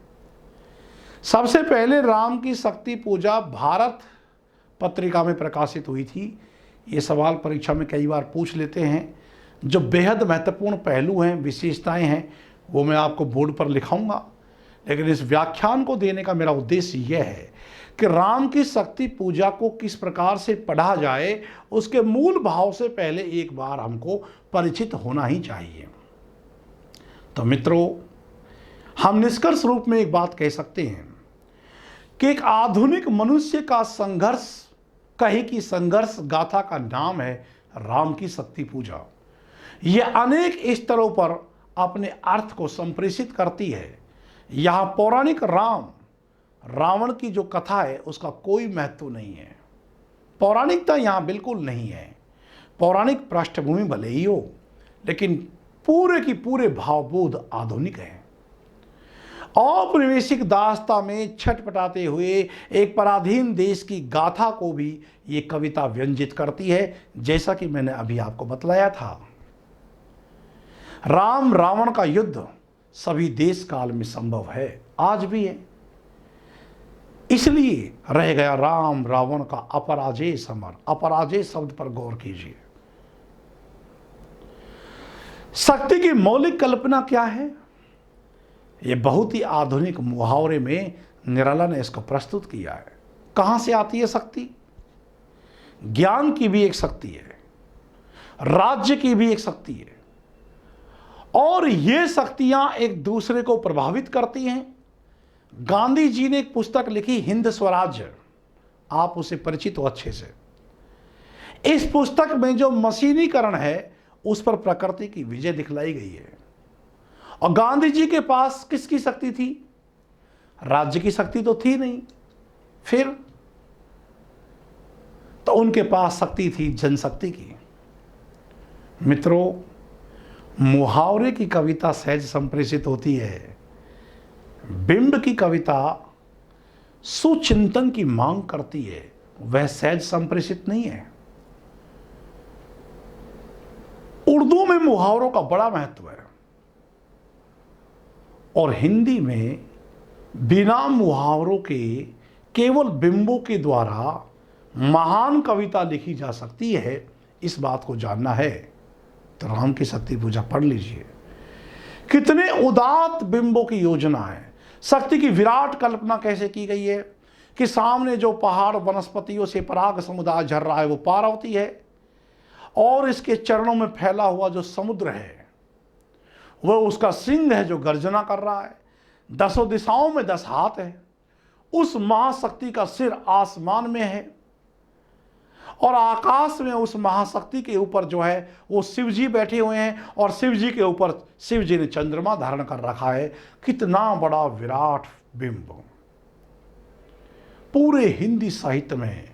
सबसे पहले राम की शक्ति पूजा भारत पत्रिका में प्रकाशित हुई थी। ये सवाल परीक्षा में कई बार पूछ लेते हैं। जो बेहद महत्वपूर्ण पहलू हैं, विशेषताएं हैं, वो मैं आपको बोर्ड पर लिखाऊंगा। लेकिन इस व्याख्यान को देने का मेरा उद्देश्य यह है कि राम की शक्ति पूजा को किस प्रकार से पढ़ा जाए, उसके मूल भाव से पहले एक बार हमको परिचित होना ही चाहिए। तो मित्रों, हम निष्कर्ष रूप में एक बात कह सकते हैं कि एक आधुनिक मनुष्य का संघर्ष, कहे कि संघर्ष गाथा का नाम है राम की शक्ति पूजा। यह अनेक स्तरों पर अपने अर्थ को संप्रेषित करती है। यहाँ पौराणिक रावण की जो कथा है उसका कोई महत्व नहीं है। पौराणिकता यहाँ बिल्कुल नहीं है। पौराणिक पृष्ठभूमि भले ही हो, लेकिन पूरे की पूरे भावबोध आधुनिक है। औपनिवेशिक दास्ता में छटपटाते हुए एक पराधीन देश की गाथा को भी ये कविता व्यंजित करती है, जैसा कि मैंने अभी आपको बतलाया था। राम रावण का युद्ध सभी देश काल में संभव है, आज भी है। इसलिए रह गया राम रावण का अपराजय समर। अपराजय शब्द पर गौर कीजिए। शक्ति की मौलिक कल्पना क्या है? ये बहुत ही आधुनिक मुहावरे में निराला ने इसको प्रस्तुत किया है। कहां से आती है शक्ति? ज्ञान की भी एक शक्ति है, राज्य की भी एक शक्ति है, और ये शक्तियां एक दूसरे को प्रभावित करती हैं। गांधी जी ने एक पुस्तक लिखी, हिंद स्वराज्य, आप उसे परिचित हो अच्छे से। इस पुस्तक में जो मशीनीकरण है उस पर प्रकृति की विजय दिखलाई गई है। और गांधी जी के पास किसकी शक्ति थी? राज्य की शक्ति तो थी नहीं, फिर तो उनके पास शक्ति थी जनशक्ति की। मित्रों, मुहावरे की कविता सहज संप्रेषित होती है, बिंब की कविता सुचिंतन की मांग करती है, वह सहज संप्रेषित नहीं है। उर्दू में मुहावरों का बड़ा महत्व है, और हिंदी में बिना मुहावरों के केवल बिंबों के द्वारा महान कविता लिखी जा सकती है। इस बात को जानना है तो राम की शक्ति पूजा पढ़ लीजिए। कितने उदात्त बिंबों की योजना है। शक्ति की विराट कल्पना कैसे की गई है कि सामने जो पहाड़ वनस्पतियों से पराग समुदाय झर रहा है वो पार्वती है, और इसके चरणों में फैला हुआ जो समुद्र है वह उसका सिंह है जो गर्जना कर रहा है। 10 दिशाओं में 10 हाथ है। उस महाशक्ति का सिर आसमान में है, और आकाश में उस महाशक्ति के ऊपर जो है वो शिव जी बैठे हुए हैं, और शिव जी के ऊपर शिव जी ने चंद्रमा धारण कर रखा है। कितना बड़ा विराट बिंब। पूरे हिंदी साहित्य में,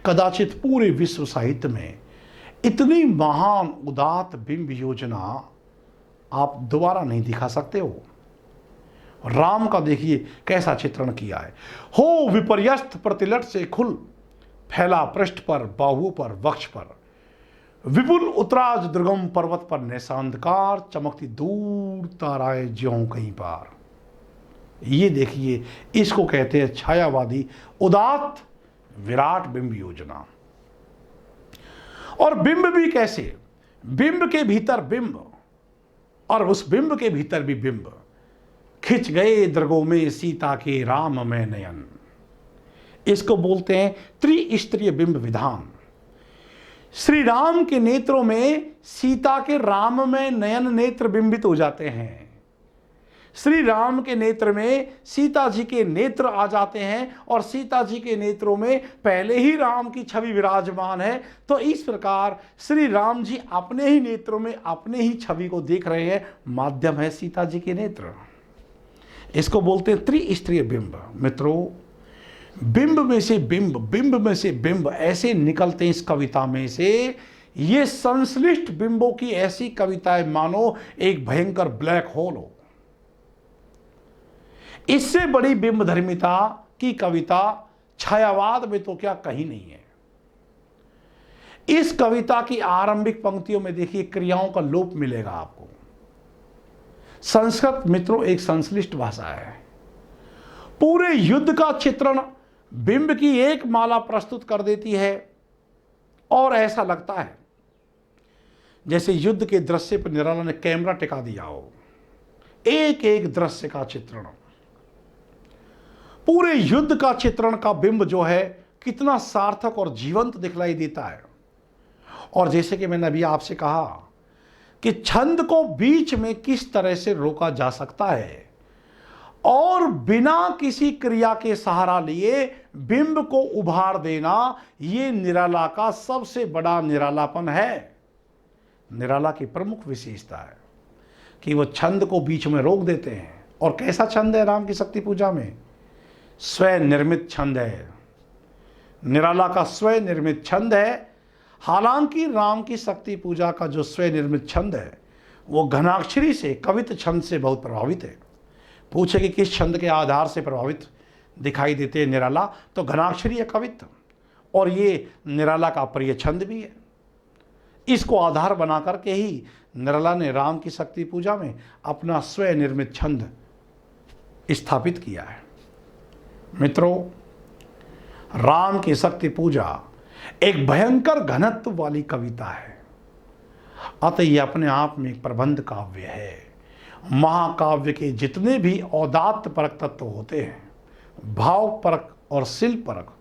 कदाचित पूरे विश्व साहित्य में इतनी महान उदात्त बिंब योजना आप दोबारा नहीं दिखा सकते हो। राम का देखिए कैसा चित्रण किया है। हो विपर्यस्त प्रतिलट से खुल, फैला पृष्ठ पर, बाहु पर, वक्ष पर, विपुल उत्तराज दुर्गम पर्वत पर निशांधकार, चमकती दूर ताराएं ज्यों कहीं पार। ये देखिए, इसको कहते हैं छायावादी उदात्त विराट बिंब योजना। और बिंब भी कैसे? बिंब के भीतर बिंब, और उस बिंब के भीतर भी बिंब। खिंच गए दृगों में सीता के राम में नयन। इसको बोलते हैं त्रिस्तरीय बिंब विधान। श्री राम के नेत्रों में सीता के राम में नयन नेत्र बिंबित हो जाते हैं। श्री राम के नेत्र में सीता जी के नेत्र आ जाते हैं, और सीता जी के नेत्रों में पहले ही राम की छवि विराजमान है। तो इस प्रकार श्री राम जी अपने ही नेत्रों में अपने ही छवि को देख रहे हैं। माध्यम है सीता जी के नेत्र। इसको बोलते हैं त्रिस्तरीय बिंब। मित्रों, बिंब में से बिंब, बिंब में से बिंब ऐसे निकलते हैं इस कविता में से। ये संश्लिष्ट बिंबों की ऐसी कविताएं मानो एक भयंकर ब्लैक होल हो। इससे बड़ी बिंब धर्मिता की कविता छायावाद में तो क्या कहीं नहीं है। इस कविता की आरंभिक पंक्तियों में देखिए क्रियाओं का लोप मिलेगा आपको। संस्कृत मित्रों एक संश्लिष्ट भाषा है। पूरे युद्ध का चित्रण बिंब की एक माला प्रस्तुत कर देती है, और ऐसा लगता है जैसे युद्ध के दृश्य पर निराला ने कैमरा टिका दिया हो। एक एक दृश्य का चित्रण, पूरे युद्ध का चित्रण का बिंब जो है कितना सार्थक और जीवंत दिखलाई देता है। और जैसे कि मैंने अभी आपसे कहा कि छंद को बीच में किस तरह से रोका जा सकता है, और बिना किसी क्रिया के सहारा लिए बिंब को उभार देना, ये निराला का सबसे बड़ा निरालापन है। निराला की प्रमुख विशेषता है कि वो छंद को बीच में रोक देते हैं। और कैसा छंद है राम की शक्ति पूजा में? स्वयं निर्मित छंद है। निराला का स्वयं निर्मित छंद है। हालांकि राम की शक्ति पूजा का जो स्वयं निर्मित छंद है वो घनाक्षरी से, कवित छंद से बहुत प्रभावित है, पूछे कि किस छंद के आधार से प्रभावित दिखाई देते हैं निराला, तो घनाक्षरी कवित्व, और ये निराला का प्रिय छंद भी है। इसको आधार बना करके ही निराला ने राम की शक्ति पूजा में अपना स्वयं निर्मित छंद स्थापित किया है। मित्रों, राम की शक्ति पूजा एक भयंकर घनत्व वाली कविता है, अतः यह अपने आप में एक प्रबंध काव्य है। महाकाव्य के जितने भी औदात्य परक तत्व होते हैं, भाव परक और शिल्प परक,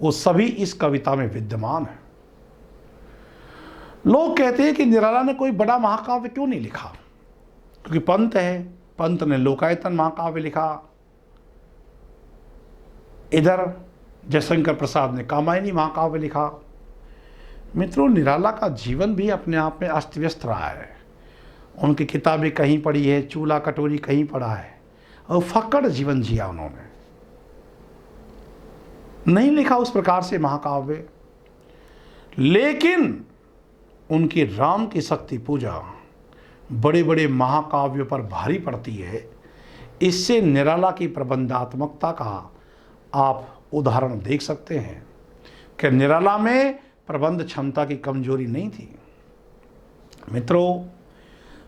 वो सभी इस कविता में विद्यमान है। लोग कहते हैं कि निराला ने कोई बड़ा महाकाव्य क्यों नहीं लिखा, क्योंकि पंत है, पंत ने लोकायतन महाकाव्य लिखा, इधर जयशंकर प्रसाद ने कामायनी महाकाव्य लिखा। मित्रों, निराला का जीवन भी अपने आप में अस्त व्यस्त रहा है। उनकी किताबें कहीं पढ़ी है, चूल्हा कटोरी कहीं पढ़ा है, और फक्कड़ जीवन जिया उन्होंने, नहीं लिखा उस प्रकार से महाकाव्य। लेकिन उनकी राम की शक्ति पूजा बड़े बड़े महाकाव्यों पर भारी पड़ती है। इससे निराला की प्रबंधात्मकता का आप उदाहरण देख सकते हैं कि निराला में प्रबंध क्षमता की कमजोरी नहीं थी। मित्रों,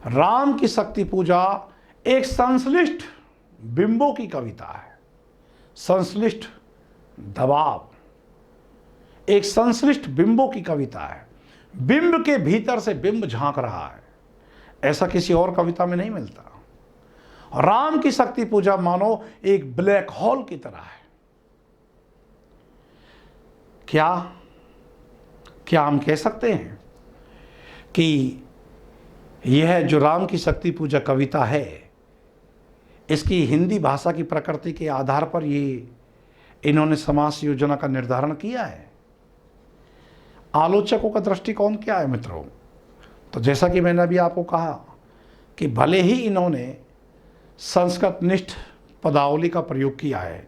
राम की शक्ति पूजा एक संश्लिष्ट बिंबों की कविता है। संश्लिष्ट दबाव, एक संश्लिष्ट बिंबों की कविता है। बिंब के भीतर से बिंब झांक रहा है, ऐसा किसी और कविता में नहीं मिलता। राम की शक्ति पूजा मानो एक ब्लैक होल की तरह है। क्या हम कह सकते हैं कि यह जो राम की शक्ति पूजा कविता है, इसकी हिंदी भाषा की प्रकृति के आधार पर इन्होंने समास योजना का निर्धारण किया है? आलोचकों का दृष्टिकोण क्या है मित्रों? तो जैसा कि मैंने अभी आपको कहा कि भले ही इन्होंने संस्कृत निष्ठ पदावली का प्रयोग किया है,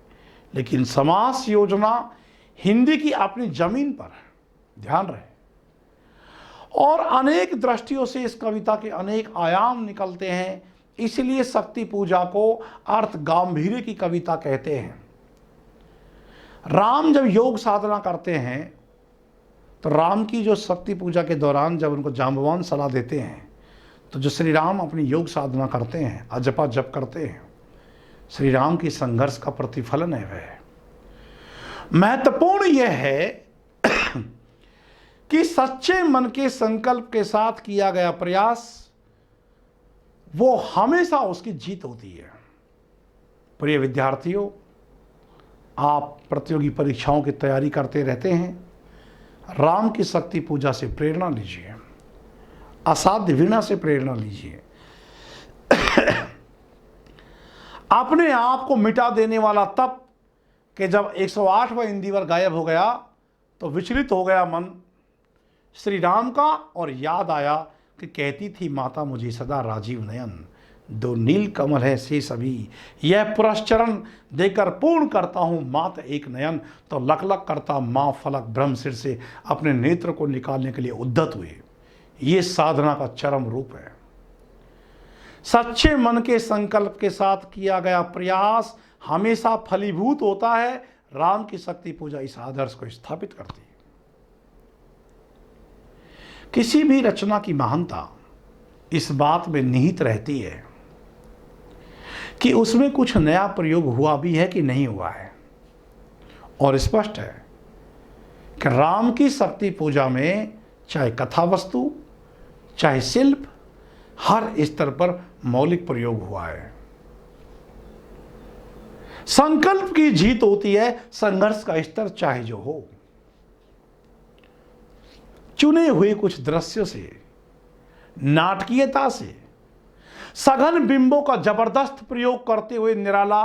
लेकिन समास योजना हिंदी की अपनी जमीन पर है, ध्यान रहे। और अनेक दृष्टियों से इस कविता के अनेक आयाम निकलते हैं, इसलिए शक्ति पूजा को अर्थ गांभीर्य की कविता कहते हैं। राम जब योग साधना करते हैं, तो राम की जो शक्ति पूजा के दौरान जब उनको जांबवान सलाह देते हैं, तो जो श्री राम अपनी योग साधना करते हैं, अजपा जप करते हैं, श्री राम की संघर्ष का प्रतिफलन है वह। महत्वपूर्ण यह है कि सच्चे मन के संकल्प के साथ किया गया प्रयास, वो हमेशा उसकी जीत होती है। प्रिय विद्यार्थियों, आप प्रतियोगी परीक्षाओं की तैयारी करते रहते हैं, राम की शक्ति पूजा से प्रेरणा लीजिए, असाध्य वीणा से प्रेरणा लीजिए। अपने आप को मिटा देने वाला तप कि जब 108वां इंदिवर गायब हो गया तो विचलित हो गया मन श्री राम का, और याद आया कि कहती थी माता मुझे सदा राजीव नयन, दो नील कमल है से सभी, यह पुरस्चरण देकर पूर्ण करता हूँ मात एक नयन। तो लक लक करता माँ फलक ब्रह्म सिर से अपने नेत्र को निकालने के लिए उद्यत हुए। ये साधना का चरम रूप है। सच्चे मन के संकल्प के साथ किया गया प्रयास हमेशा फलीभूत होता है। राम की शक्ति पूजा इस आदर्श को स्थापित करती है। किसी भी रचना की महानता इस बात में निहित रहती है कि उसमें कुछ नया प्रयोग हुआ भी है कि नहीं हुआ है। और स्पष्ट है कि राम की शक्ति पूजा में चाहे कथा वस्तु, चाहे शिल्प, हर स्तर पर मौलिक प्रयोग हुआ है। संकल्प की जीत होती है, संघर्ष का स्तर चाहे जो हो। चुने हुए कुछ दृश्यों से, नाटकीयता से, सघन बिंबों का जबरदस्त प्रयोग करते हुए निराला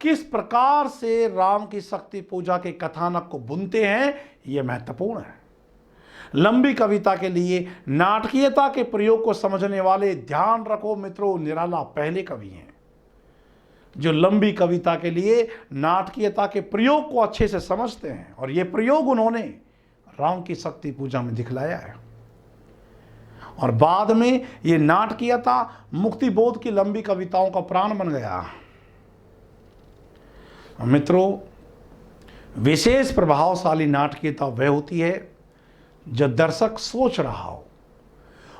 किस प्रकार से राम की शक्ति पूजा के कथानक को बुनते हैं, यह महत्वपूर्ण है। लंबी कविता के लिए नाटकीयता के प्रयोग को समझने वाले ध्यान रखो मित्रों, निराला पहले कवि हैं जो लंबी कविता के लिए नाटकीयता के प्रयोग को अच्छे से समझते हैं, और ये प्रयोग उन्होंने राम की शक्ति पूजा में दिखलाया है। और बाद में ये नाटकीयता मुक्ति बोध की लंबी कविताओं का प्राण बन गया। मित्रों, विशेष प्रभावशाली नाटकीयता वह होती है जो दर्शक सोच रहा हो,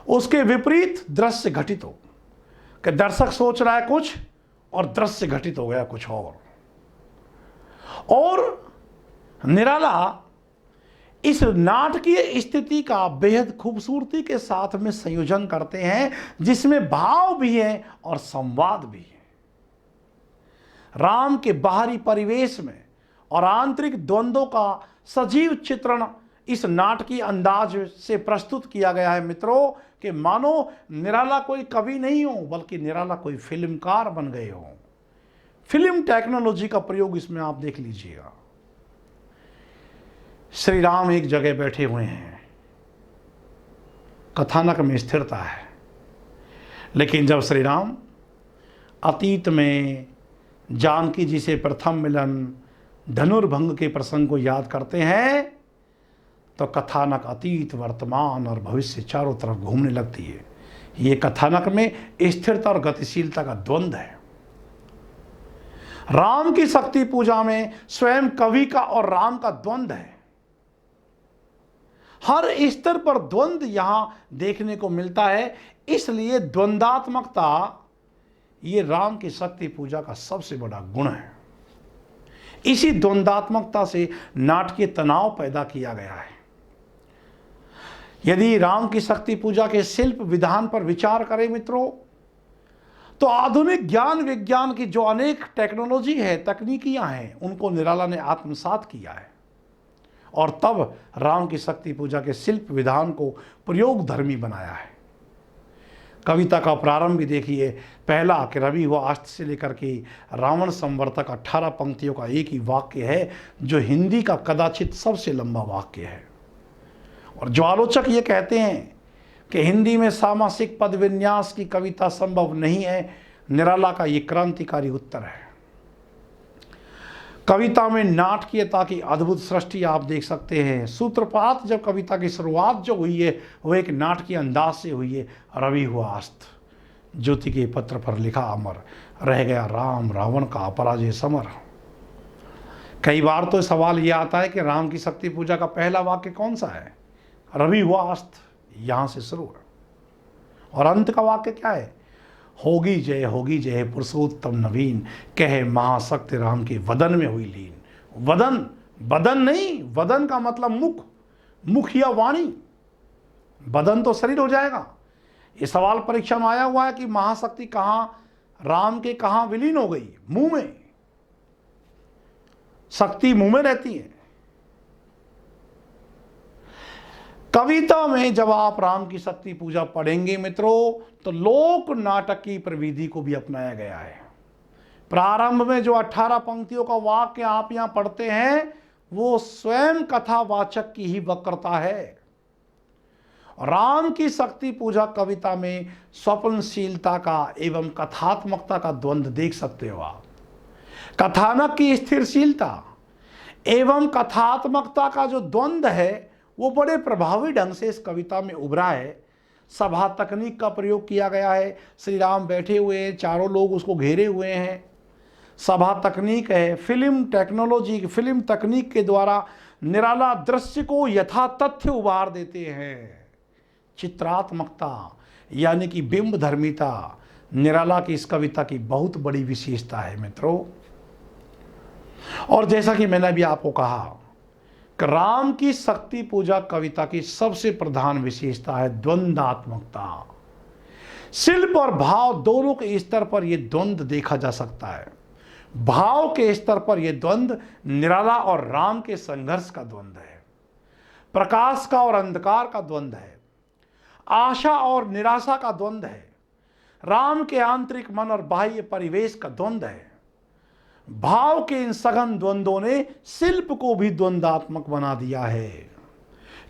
उसके विपरीत दृश्य घटित हो, कि दर्शक सोच रहा है कुछ और दृश्य घटित हो गया कुछ और निराला इस नाटकीय स्थिति का बेहद खूबसूरती के साथ में संयोजन करते हैं, जिसमें भाव भी है और संवाद भी है। राम के बाहरी परिवेश में और आंतरिक द्वंद्वों का सजीव चित्रण इस नाटकीय अंदाज से प्रस्तुत किया गया है मित्रों, कि मानो निराला कोई कवि नहीं हो, बल्कि निराला कोई फिल्मकार बन गए हो। फिल्म टेक्नोलॉजी का प्रयोग इसमें आप देख लीजिएगा। श्री राम एक जगह बैठे हुए हैं, कथानक में स्थिरता है, लेकिन जब श्री राम अतीत में जानकी जी से प्रथम मिलन धनुर्भंग के प्रसंग को याद करते हैं, तो कथानक अतीत, वर्तमान और भविष्य चारों तरफ घूमने लगती है। ये कथानक में स्थिरता और गतिशीलता का द्वंद्व है। राम की शक्ति पूजा में स्वयं कवि का और राम का द्वंद्व है। हर स्तर पर द्वंद्व यहां देखने को मिलता है, इसलिए द्वंद्वात्मकता ये राम की शक्ति पूजा का सबसे बड़ा गुण है। इसी द्वंद्वात्मकता से नाटकीय तनाव पैदा किया गया है। यदि राम की शक्ति पूजा के शिल्प विधान पर विचार करें मित्रों, तो आधुनिक ज्ञान विज्ञान की जो अनेक टेक्नोलॉजी है, तकनीकियां हैं, उनको निराला ने आत्मसात किया है और तब राम की शक्ति पूजा के शिल्प विधान को प्रयोग धर्मी बनाया है। कविता का प्रारंभ भी देखिए, पहला कि रवि हुआ अस्त से लेकर के रावण संवर तक 18 पंक्तियों का एक ही वाक्य है, जो हिंदी का कदाचित सबसे लंबा वाक्य है। और जो आलोचक ये कहते हैं कि हिंदी में सामासिक पद विन्यास की कविता संभव नहीं है, निराला का ये क्रांतिकारी उत्तर है। कविता में नाटकीयता की अद्भुत सृष्टि आप देख सकते हैं। सूत्रपात जब कविता की शुरुआत जो हुई है वो एक नाटकीय अंदाज से हुई है। रवि हुआ अस्त, ज्योति के पत्र पर लिखा अमर, रह गया राम रावण का अपराजय समर। कई बार तो सवाल यह आता है कि राम की शक्ति पूजा का पहला वाक्य कौन सा है? रवि हुआ अस्त, यहां से शुरू है। और अंत का वाक्य क्या है? होगी जय पुरुषोत्तम नवीन, कहे महाशक्ति राम के वदन में हुई लीन। वदन, बदन नहीं, वदन का मतलब मुख, मुख या वाणी। बदन तो शरीर हो जाएगा। ये सवाल परीक्षा में आया हुआ है कि महाशक्ति कहां, राम के कहां विलीन हो गई? मुंह में। शक्ति मुंह में रहती है। कविता में जब आप राम की शक्ति पूजा पढ़ेंगे मित्रों, तो लोक नाटक की प्रविधि को भी अपनाया गया है। प्रारंभ में जो 18 पंक्तियों का वाक्य आप यहां पढ़ते हैं, वो स्वयं कथावाचक की ही वक्रता है। राम की शक्ति पूजा कविता में स्वप्नशीलता का एवं कथात्मकता का द्वंद्व देख सकते हो आप। कथानक की स्थिरशीलता एवं कथात्मकता का जो द्वंद्व है, वो बड़े प्रभावी ढंग से इस कविता में उभरा है। सभा तकनीक का प्रयोग किया गया है। श्री राम बैठे हुए हैं, चारों लोग उसको घेरे हुए हैं। सभा तकनीक है, फिल्म टेक्नोलॉजी, फिल्म तकनीक के द्वारा निराला दृश्य को यथा तथ्य उभार देते हैं। चित्रात्मकता यानी कि बिंब धर्मिता निराला की इस कविता की बहुत बड़ी विशेषता है मित्रों। और जैसा कि मैंने अभी आपको कहा, राम की शक्ति पूजा कविता की सबसे प्रधान विशेषता है द्वंद्वात्मकता। शिल्प और भाव दोनों के स्तर पर यह द्वंद्व देखा जा सकता है। भाव के स्तर पर यह द्वंद्व निराला और राम के संघर्ष का द्वंद्व है, प्रकाश का और अंधकार का द्वंद्व है, आशा और निराशा का द्वंद्व है, राम के आंतरिक मन और बाह्य परिवेश का द्वंद्व है। भाव के इन सघन द्वंद्वों ने शिल्प को भी द्वंद्वात्मक बना दिया है।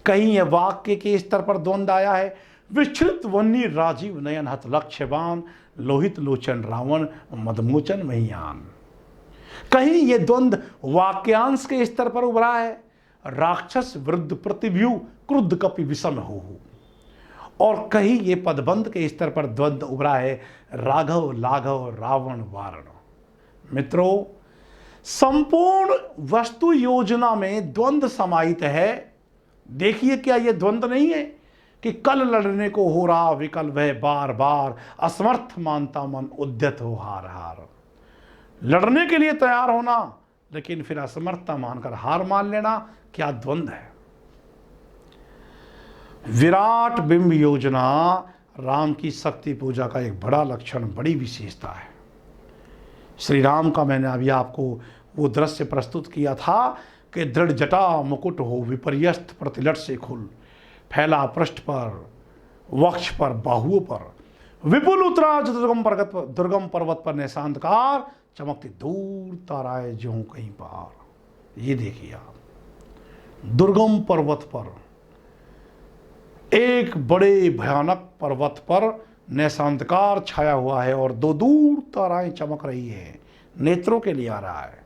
कहीं यह वाक्य के स्तर पर द्वंद्व आया है, विस्तृत वन्नी राजीव नयन हत लक्ष्यवान, लोहित लोचन रावण मदमोचन महियान। कहीं यह द्वंद्व वाक्यांश के स्तर पर उभरा है, राक्षस वृद्ध प्रतिव्यू क्रुद्ध कपि विषम हो। और कहीं ये पदबंध के स्तर पर द्वंद्व उभरा है, राघव लाघव रावण वारण। मित्रों, संपूर्ण वस्तु योजना में द्वंद्व समाहित है। देखिए, क्या यह द्वंद्व नहीं है कि कल लड़ने को हो रहा विकल वह बार बार, असमर्थ मानता मन उद्यत हो हार हार। लड़ने के लिए तैयार होना लेकिन फिर असमर्थता मानकर हार मान लेना, क्या द्वंद्व है। विराट बिंब योजना राम की शक्ति पूजा का एक बड़ा लक्षण, बड़ी विशेषता है। श्री राम का मैंने अभी आपको वो दृश्य प्रस्तुत किया था कि दृढ़ जटा मुकुट हो, विपर्यस्त प्रतिलट से खुल, फैला पृष्ठ पर, वक्ष पर, बाहुओं पर, विपुल उत्तराज दुर्गम पर्वत पर निशांतकार, चमकती दूर ताराएं ज्यों कहीं पार। ये देखिए आप, दुर्गम पर्वत पर, एक बड़े भयानक पर्वत पर निशांतकार छाया हुआ है और दो दूर ताराएं चमक रही है। नेत्रों के लिए आ रहा है,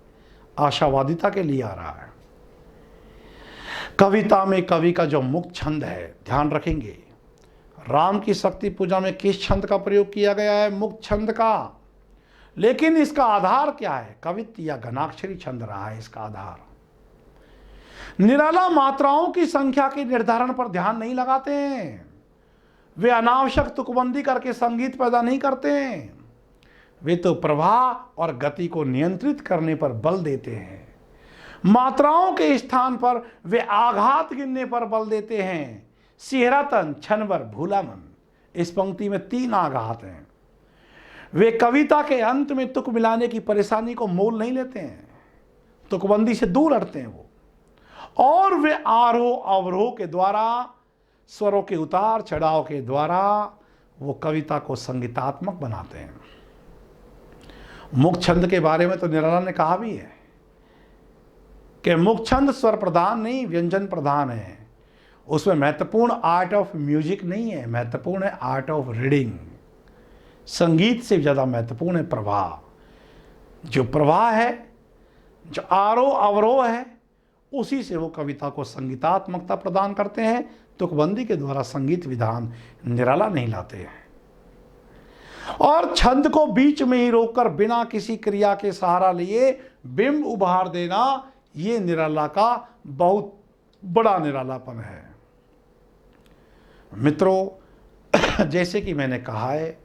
आशावादिता के लिए आ रहा है। कविता में कवि का जो मुक्त छंद है, ध्यान रखेंगे राम की शक्ति पूजा में किस छंद का प्रयोग किया गया है? मुक्त छंद का। लेकिन इसका आधार क्या है? कवित्व या घनाक्षरी छंद रहा है इसका आधार। निराला मात्राओं की संख्या के निर्धारण पर ध्यान नहीं लगाते हैं, वे अनावश्यक तुकबंदी करके संगीत पैदा नहीं करते हैं, वे तो प्रवाह और गति को नियंत्रित करने पर बल देते हैं। मात्राओं के स्थान पर वे आघात गिनने पर बल देते हैं। सिहरा तन क्षण भर भूला मन, इस पंक्ति में 3 आघात हैं। वे कविता के अंत में तुक मिलाने की परेशानी को मोल नहीं लेते हैं, तुकबंदी से दूर हटते हैं वो, और वे आरोह अवरोह के द्वारा, स्वरों के उतार चढ़ाव के द्वारा वो कविता को संगीतात्मक बनाते हैं। मुक्त छंद के बारे में तो निराला ने कहा भी है कि मुक्त छंद स्वर प्रधान नहीं, व्यंजन प्रधान है। उसमें महत्वपूर्ण आर्ट ऑफ म्यूजिक नहीं है, महत्वपूर्ण है आर्ट ऑफ रीडिंग। संगीत से ज़्यादा महत्वपूर्ण है प्रवाह। जो प्रवाह है, जो आरोह अवरोह है, उसी से वो कविता को संगीतात्मकता प्रदान करते हैं। तुकबंदी के द्वारा संगीत विधान निराला नहीं लाते हैं। और छंद को बीच में ही रोककर बिना किसी क्रिया के सहारा लिए बिंब उभार देना, ये निराला का बहुत बड़ा निरालापन है। मित्रों, जैसे कि मैंने कहा है,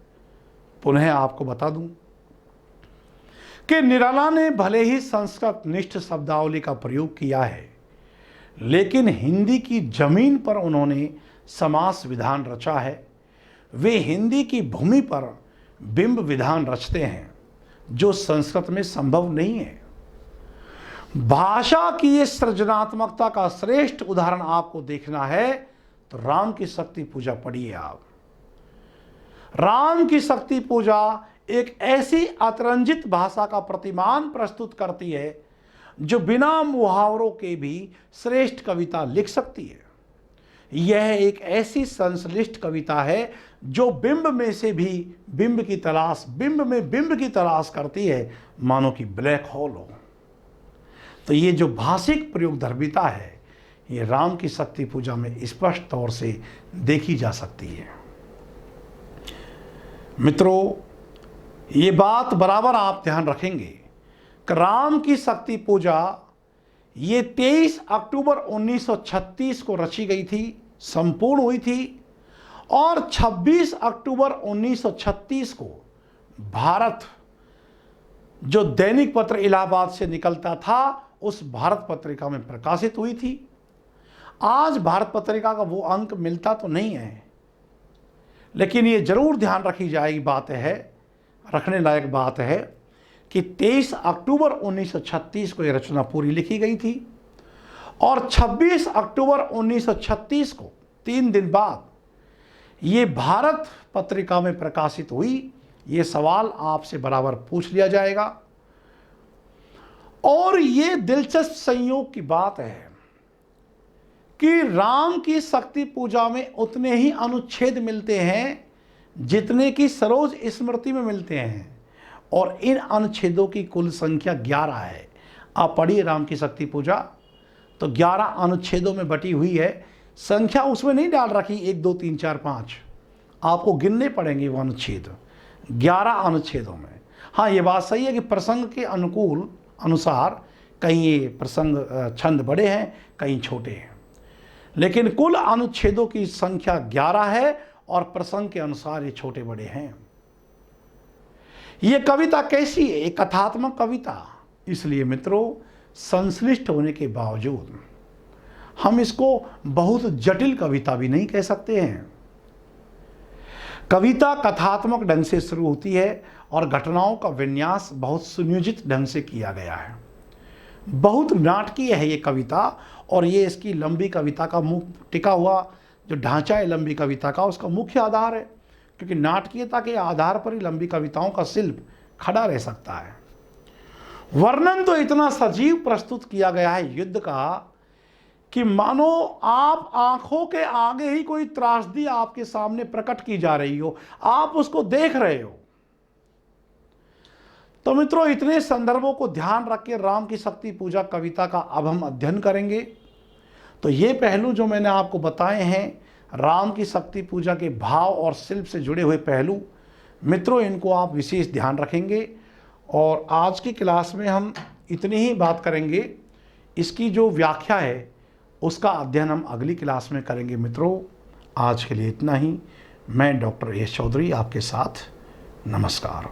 पुनः आपको बता दूं कि निराला ने भले ही संस्कृत निष्ठ शब्दावली का प्रयोग किया है, लेकिन हिंदी की जमीन पर उन्होंने समास विधान रचा है। वे हिंदी की भूमि पर बिंब विधान रचते हैं, जो संस्कृत में संभव नहीं है। भाषा की ये सृजनात्मकता का श्रेष्ठ उदाहरण आपको देखना है तो राम की शक्ति पूजा पढ़िए आप। राम की शक्ति पूजा एक ऐसी अतिरंजित भाषा का प्रतिमान प्रस्तुत करती है जो बिना मुहावरों के भी श्रेष्ठ कविता लिख सकती है। यह एक ऐसी संश्लिष्ट कविता है जो बिंब में से भी बिंब की तलाश, बिंब में बिंब की तलाश करती है, मानो कि ब्लैक होल हो। तो ये जो भाषिक प्रयोगधर्मिता है, ये राम की शक्ति पूजा में स्पष्ट तौर से देखी जा सकती है। मित्रों, ये बात बराबर आप ध्यान रखेंगे कि राम की शक्ति पूजा ये 23 अक्टूबर 1936 को रची गई थी, संपूर्ण हुई थी, और 26 अक्टूबर 1936 को भारत, जो दैनिक पत्र इलाहाबाद से निकलता था, उस भारत पत्रिका में प्रकाशित हुई थी। आज भारत पत्रिका का वो अंक मिलता तो नहीं है, लेकिन ये जरूर ध्यान रखी जाएगी बात है, रखने लायक बात है कि 23 अक्टूबर 1936 को ये रचना पूरी लिखी गई थी और 26 अक्टूबर 1936 को 3 दिन बाद ये भारत पत्रिका में प्रकाशित हुई। ये सवाल आपसे बराबर पूछ लिया जाएगा। और ये दिलचस्प संयोग की बात है कि राम की शक्ति पूजा में उतने ही अनुच्छेद मिलते हैं जितने कि सरोज स्मृति में मिलते हैं, और इन अनुच्छेदों की कुल संख्या 11 है। आप पढ़िए राम की शक्ति पूजा तो 11 अनुच्छेदों में बटी हुई है। संख्या उसमें नहीं डाल रखी 1 2 3 4 5, आपको गिनने पड़ेंगे वो अनुच्छेद 11 अनुच्छेदों में। हाँ, ये बात सही है कि प्रसंग के अनुकूल अनुसार कहीं ये प्रसंग छंद बड़े हैं, कहीं छोटे हैं, लेकिन कुल अनुच्छेदों की संख्या 11 है और प्रसंग के अनुसार ये छोटे बड़े हैं। ये कविता कैसी है? एक कथात्मक कविता, इसलिए मित्रों संश्लिष्ट होने के बावजूद हम इसको बहुत जटिल कविता भी नहीं कह सकते हैं। कविता कथात्मक ढंग से शुरू होती है और घटनाओं का विन्यास बहुत सुनियोजित ढंग से किया गया है। बहुत नाटकीय है ये कविता, और ये इसकी लंबी कविता का टिका हुआ जो ढांचा है लंबी कविता का, उसका मुख्य आधार है, क्योंकि नाटकीयता के आधार पर ही लंबी कविताओं का शिल्प खड़ा रह सकता है। वर्णन तो इतना सजीव प्रस्तुत किया गया है युद्ध का कि मानो आप आंखों के आगे ही कोई त्रासदी आपके सामने प्रकट की जा रही हो, आप उसको देख रहे हो। तो मित्रों, इतने संदर्भों को ध्यान रख के राम की शक्ति पूजा कविता का अब हम अध्ययन करेंगे। तो ये पहलू जो मैंने आपको बताए हैं, राम की शक्ति पूजा के भाव और शिल्प से जुड़े हुए पहलू, मित्रों इनको आप विशेष ध्यान रखेंगे। और आज की क्लास में हम इतनी ही बात करेंगे, इसकी जो व्याख्या है उसका अध्ययन हम अगली क्लास में करेंगे। मित्रों आज के लिए इतना ही। मैं डॉक्टर एस चौधरी आपके साथ। नमस्कार।